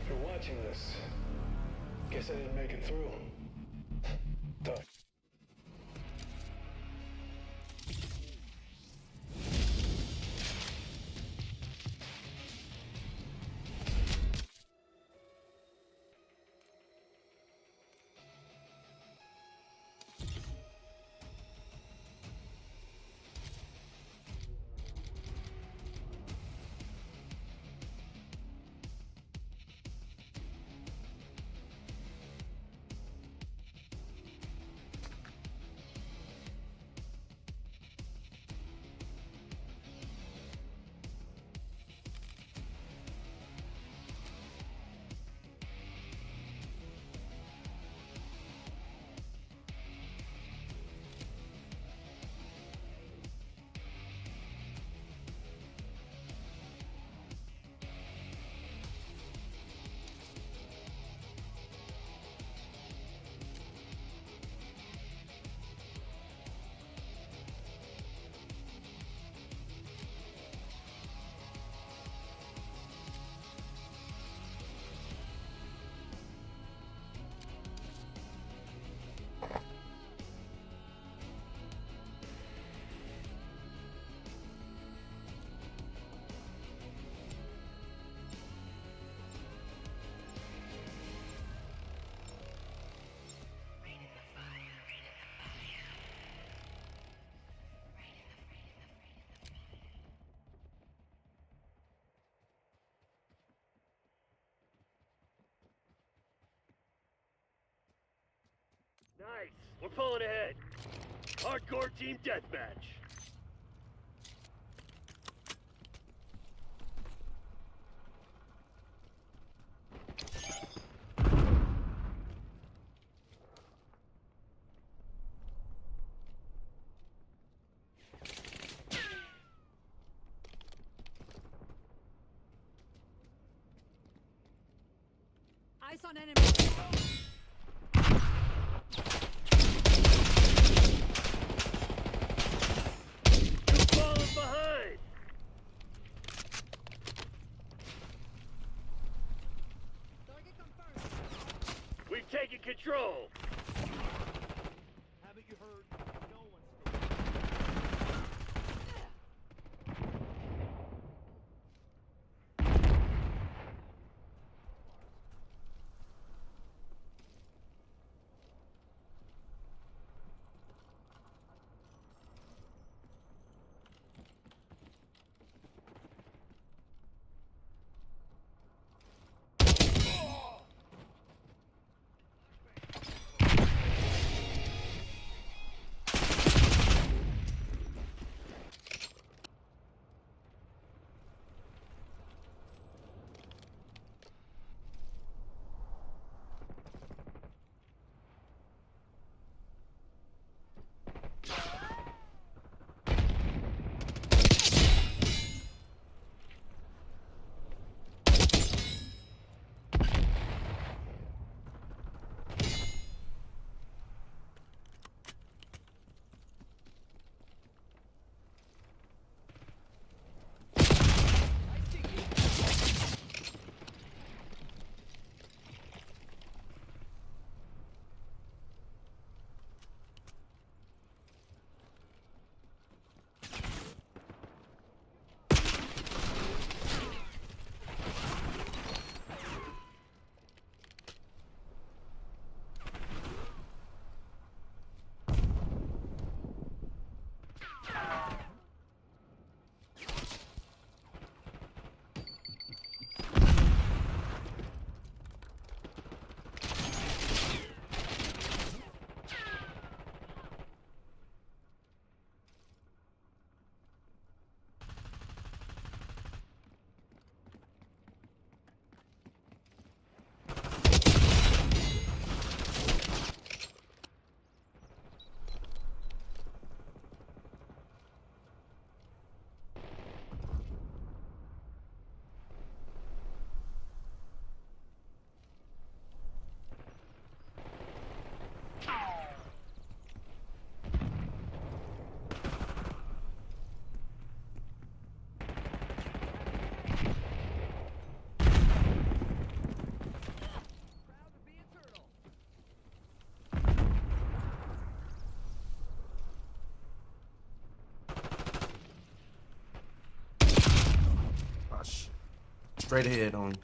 If you're watching this, guess I didn't make it through. Tough. Nice. We're pulling ahead. Hardcore team deathmatch. Eyes on enemy. We've taken control. Haven't you heard? No one's straight ahead on.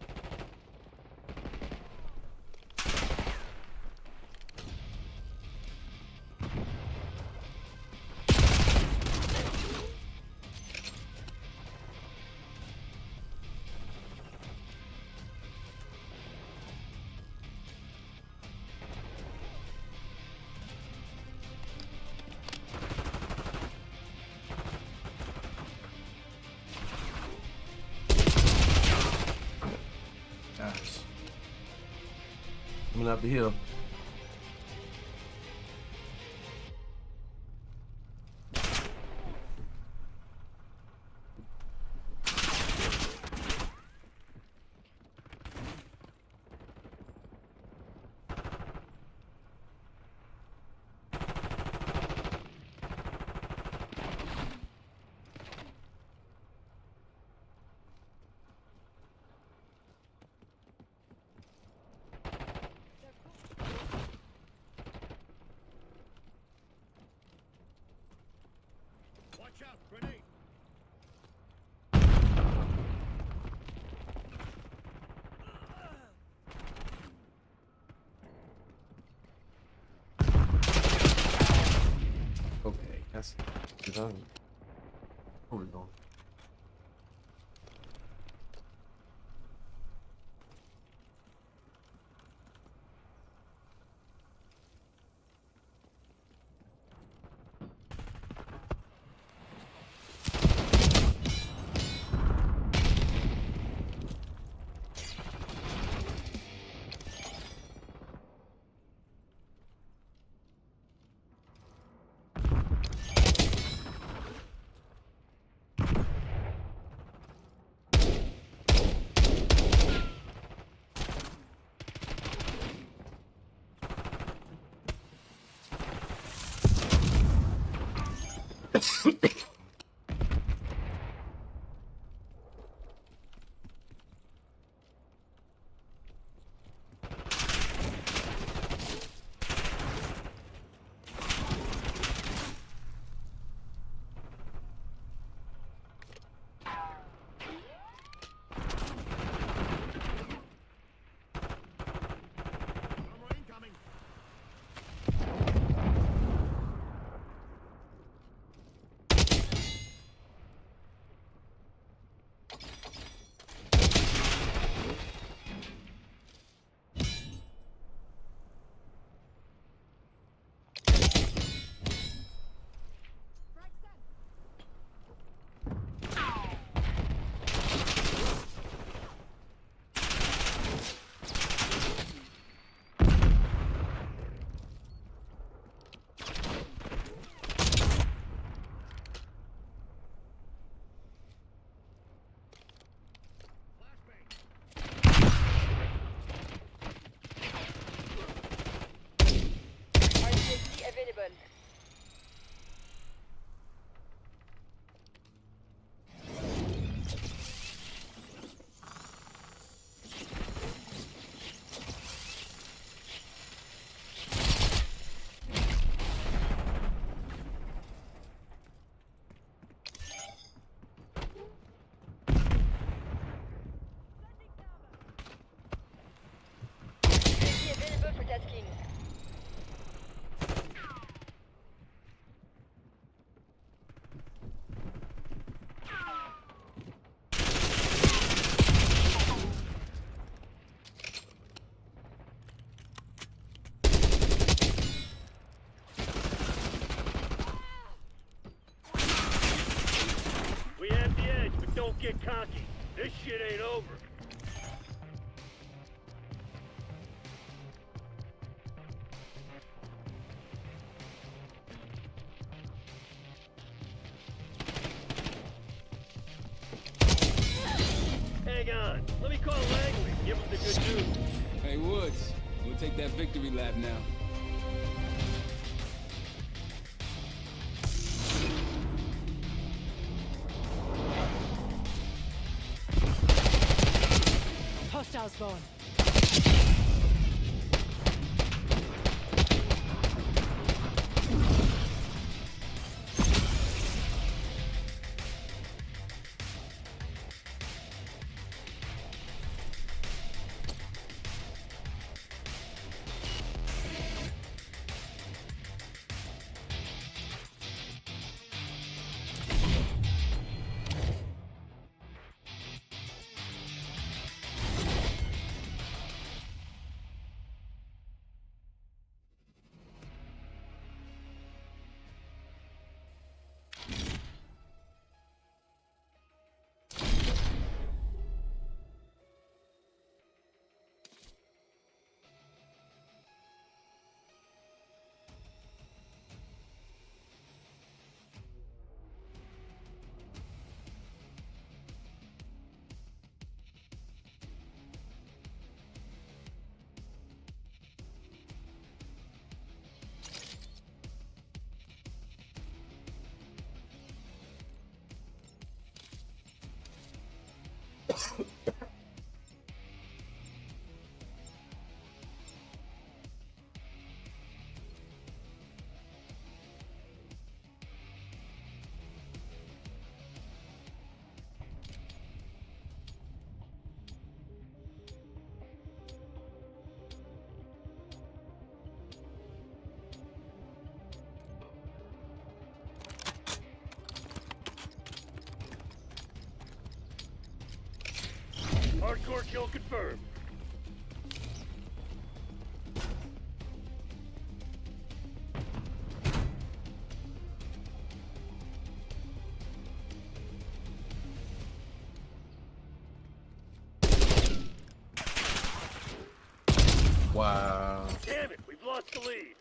Gosh. Coming up the hill. Watch out, grenade. Okay, that's done. Where we going? Armor incoming. Right side. RCXD available. UAV available for tasking. We have the edge, but don't get cocky. This shit ain't over. Hang on. Let me call Langley. Give him the good news. Hey, Woods, we'll take that victory lap now. Hostiles spawn. Hardcore kill confirmed. Wow. Damn it, we've lost the lead.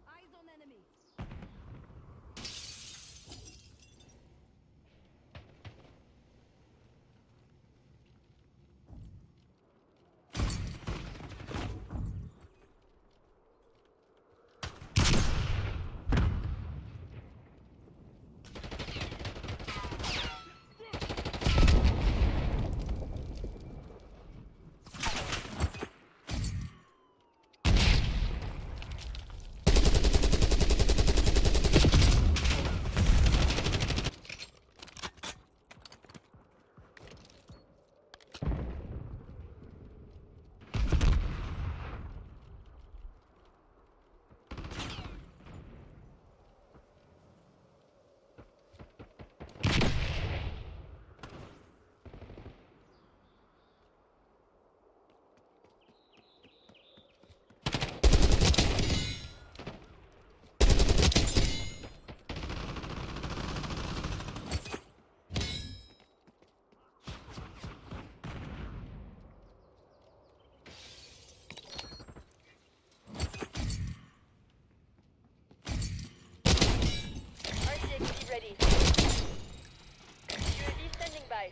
Eyes on enemy. RCXD ready. UAV standing by.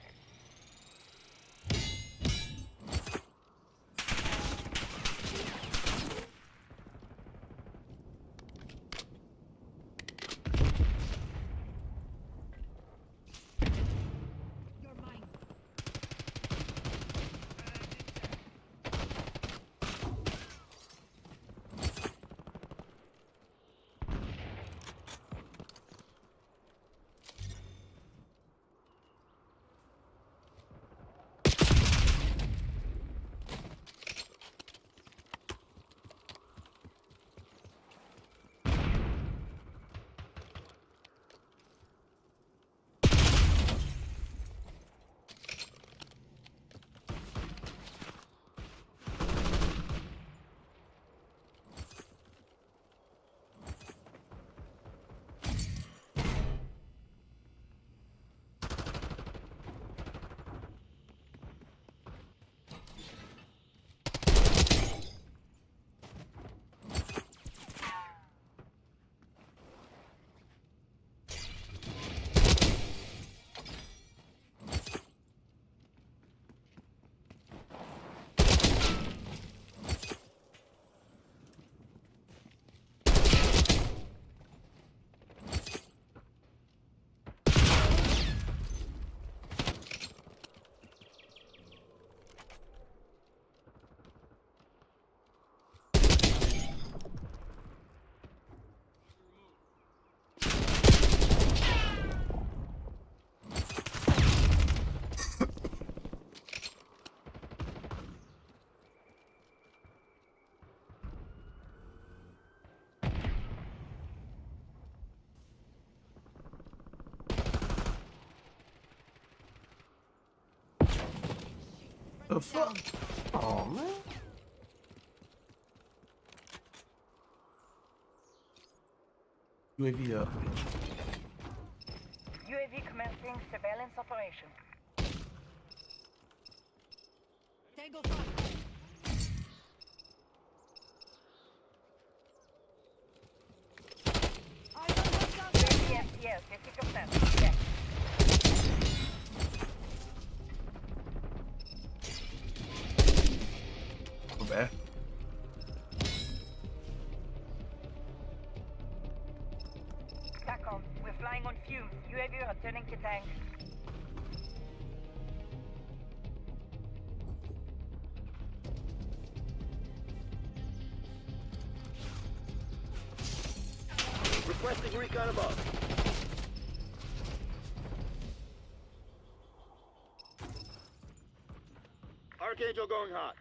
You're mine. The fuck? Oh man. UAV up. UAV commencing surveillance operation. Tango 5. Eyes on hostile UAV FPS 50%. Yes. Not bad. TACOM, we're flying on fumes. UAV returning to tank. Requesting recon above. Archangel going hot.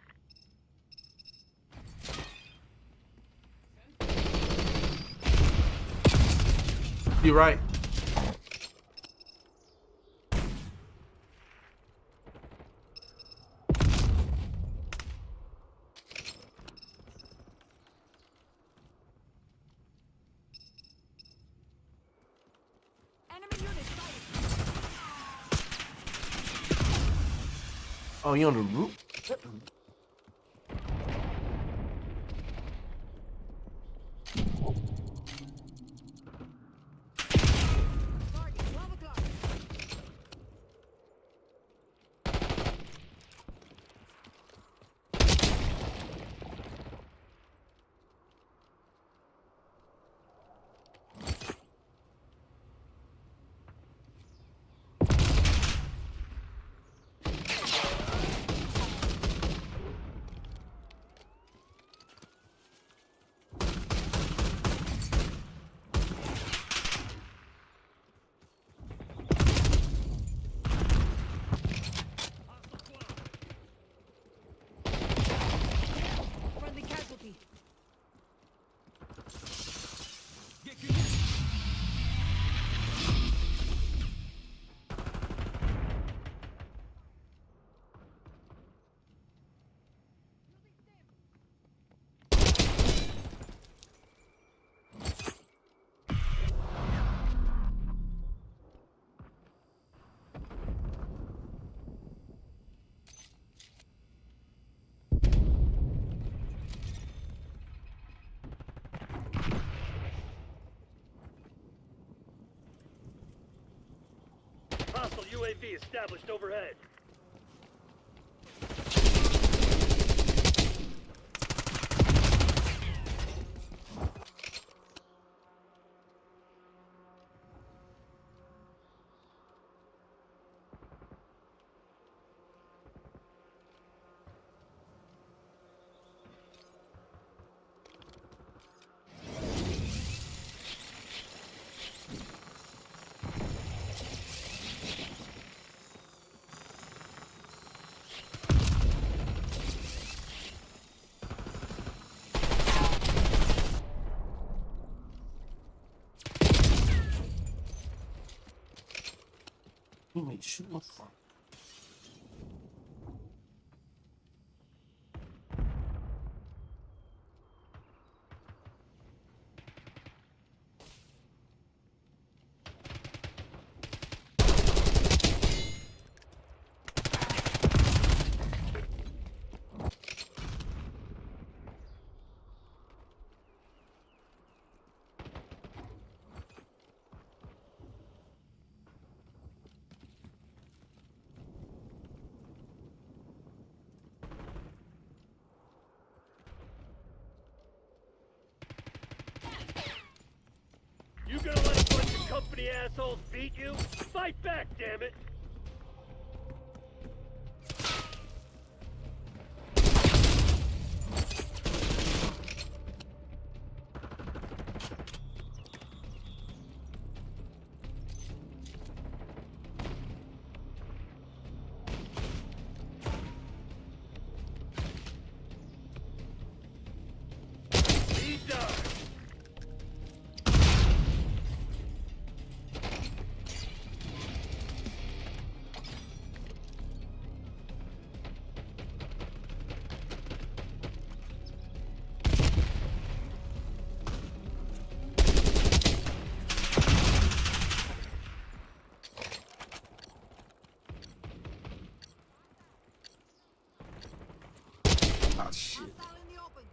You're right. enemy unit sighted. Oh, you on the roof? Target 12 o'clock. Friendly casualty. Hostile UAV established overhead. Teammate shoot my fuck. You gonna let a bunch of company assholes beat you? Fight back, damn it! He's done. shit. Hostile in the open.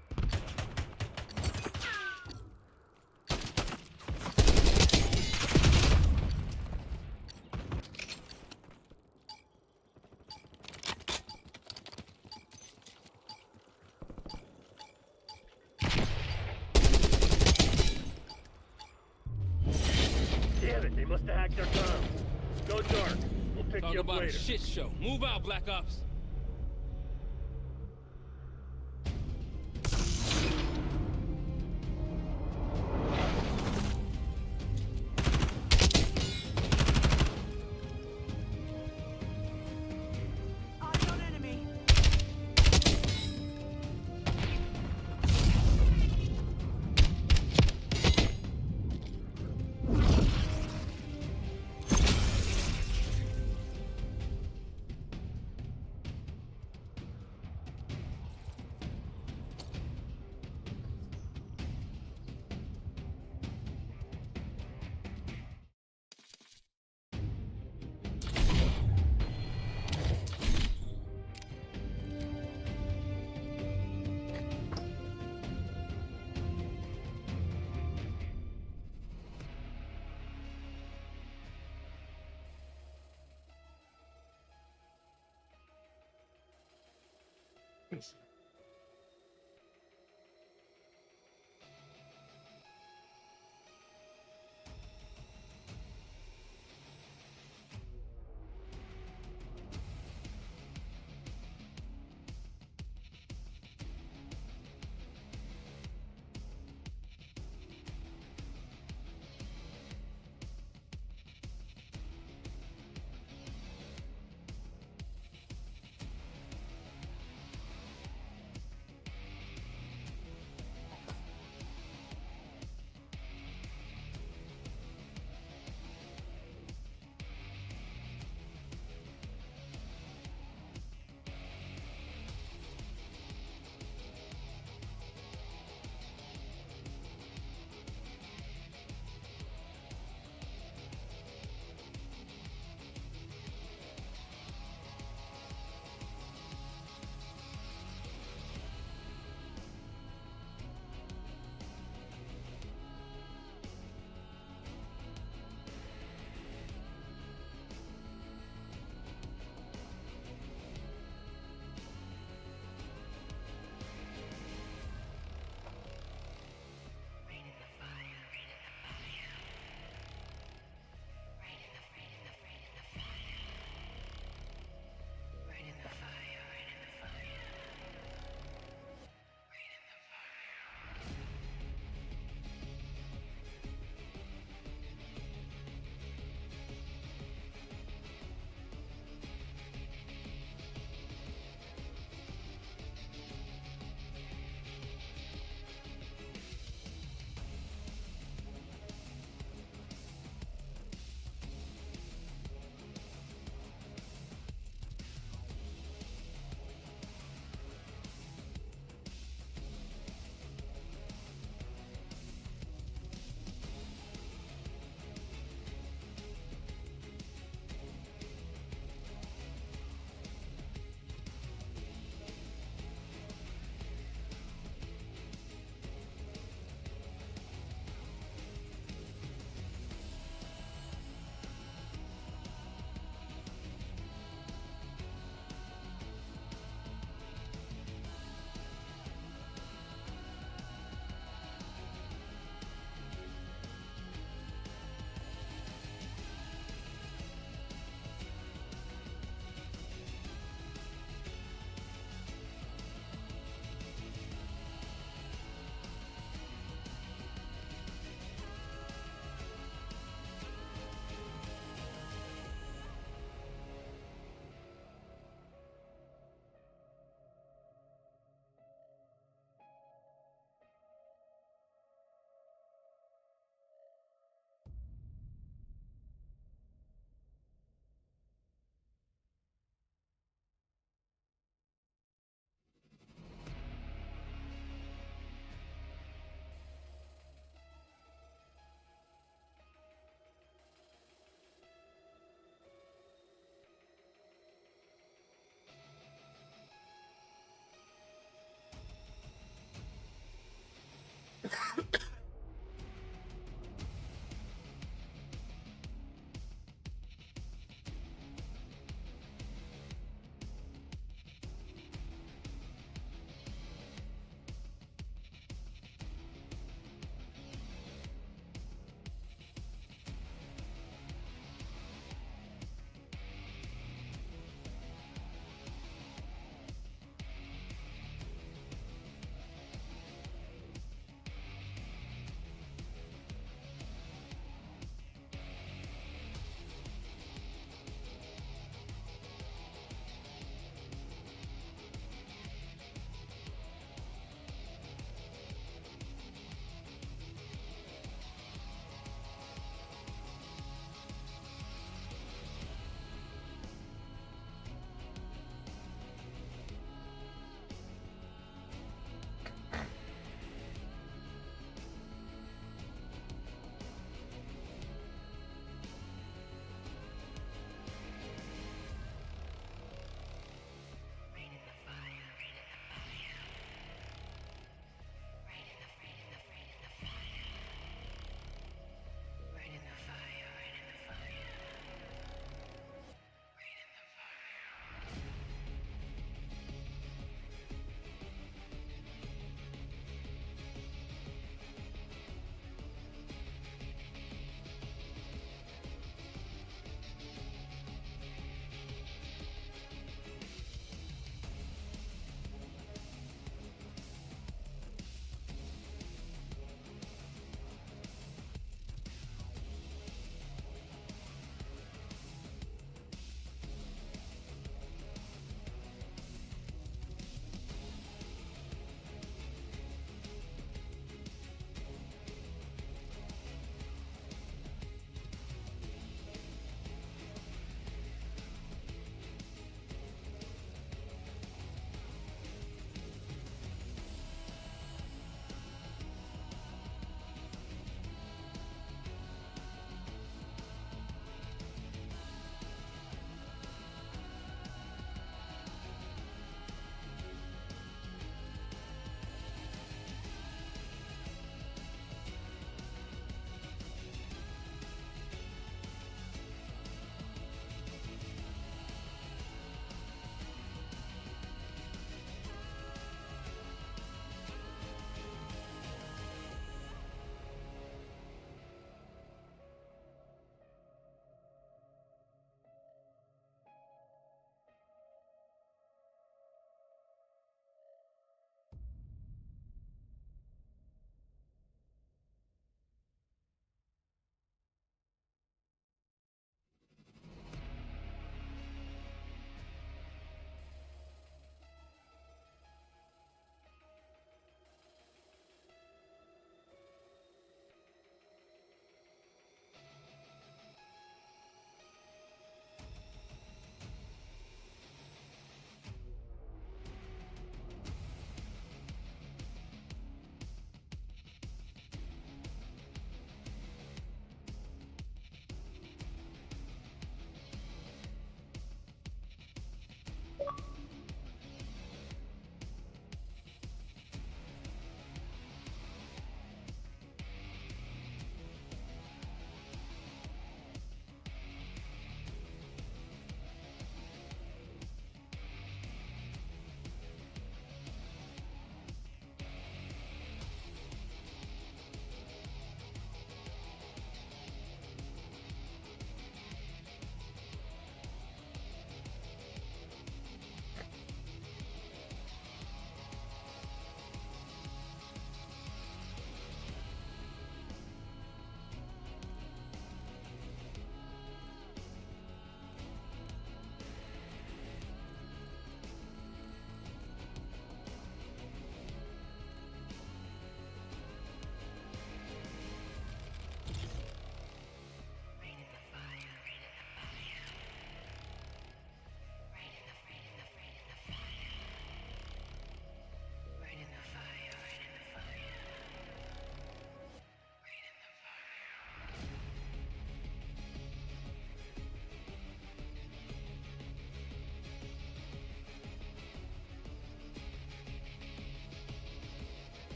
Damn it, they must have hacked our comms. Go dark. We'll pick Talk you up about a later. shit show. Move out, Black Ops. Eyes on enemy.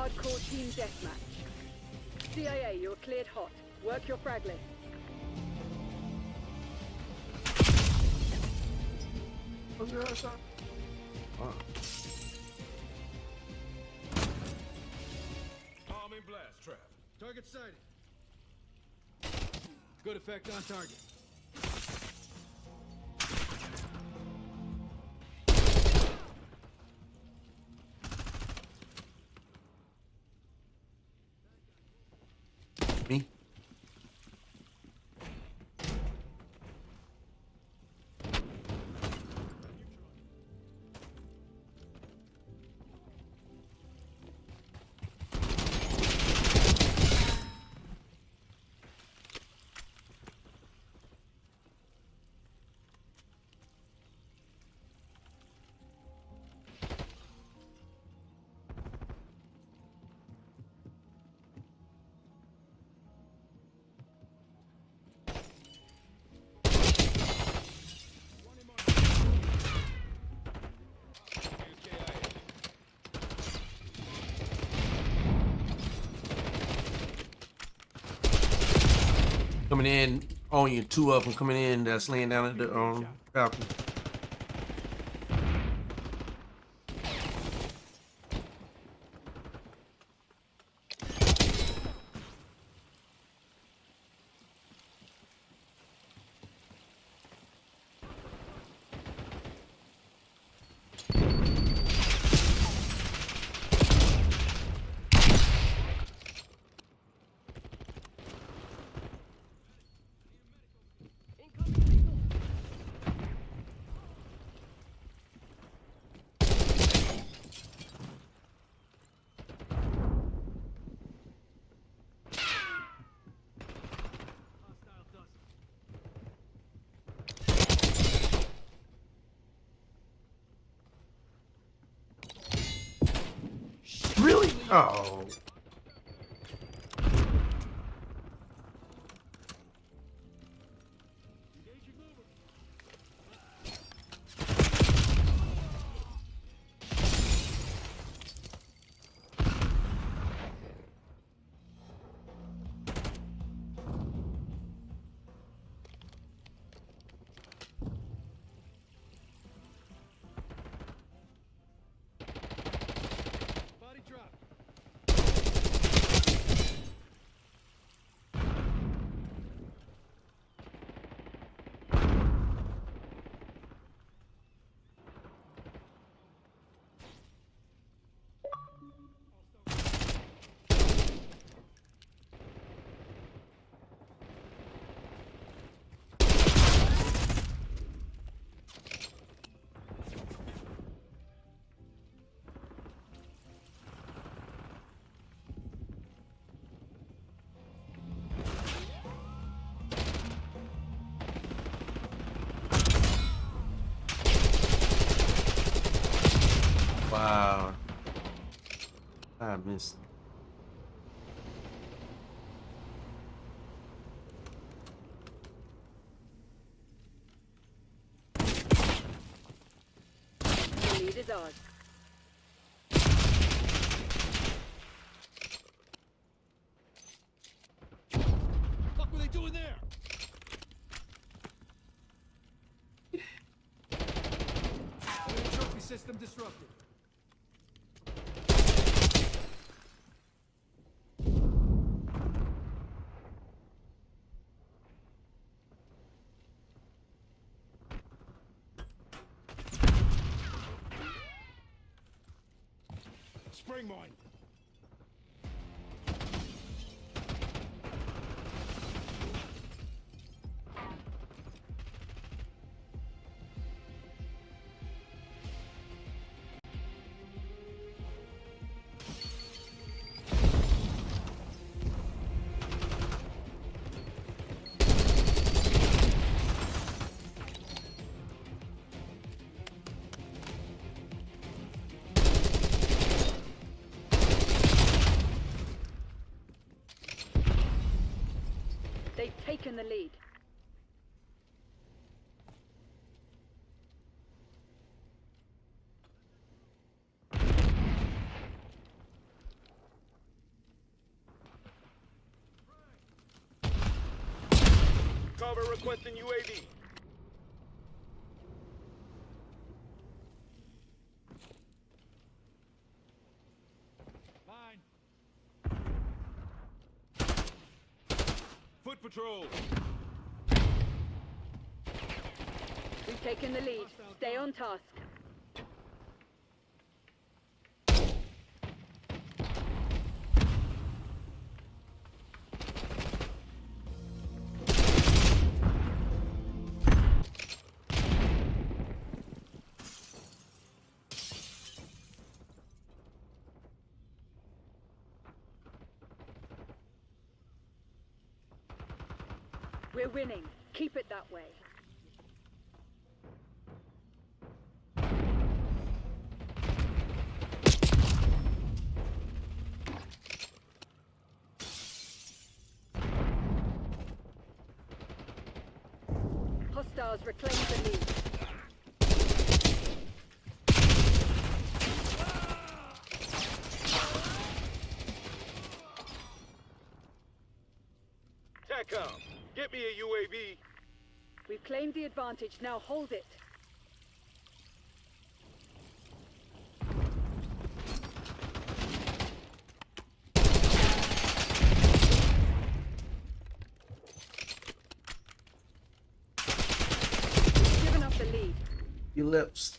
Hardcore team deathmatch. CIA, you're cleared hot. Work your frag list. Arming blast trap. Target sighted. Good effect on target. Me? Coming in on you, two of them coming in that's laying down at the balcony. Really? Oh. Body drop. I missed. The lead is ours. What were they doing there? Trophy system disrupted. Spring mine. They've taken the lead. Cover requesting UAV. Mine. Foot patrol. We've taken the lead. Stay on task. We're winning. Keep it that way. Hostiles reclaim the lead. TACOM, get me a UAV. We've claimed the advantage. Now hold it. We've given up the lead. Your lips.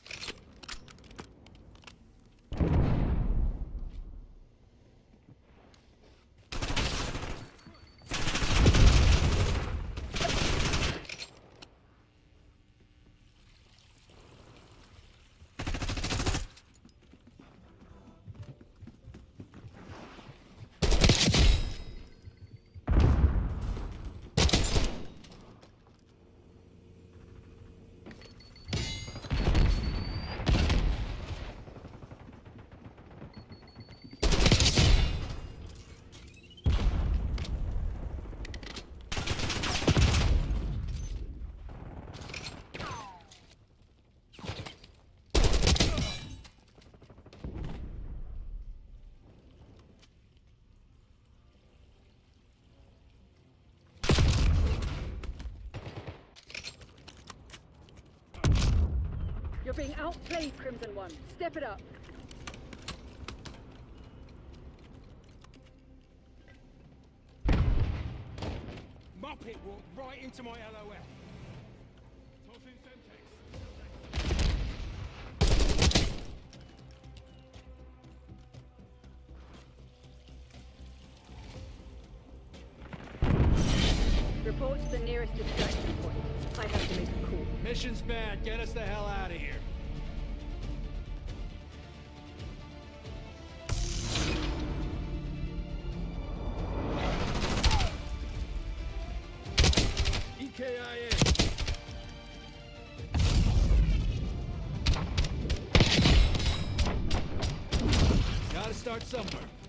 You're being outplayed, Crimson One. Step it up. Muppet walked right into my LOF. Tossing Semtex. Report to the nearest extraction point. I have to make a call. Mission's bad. Get us the hell out of here. EKIA. Got gotta start somewhere.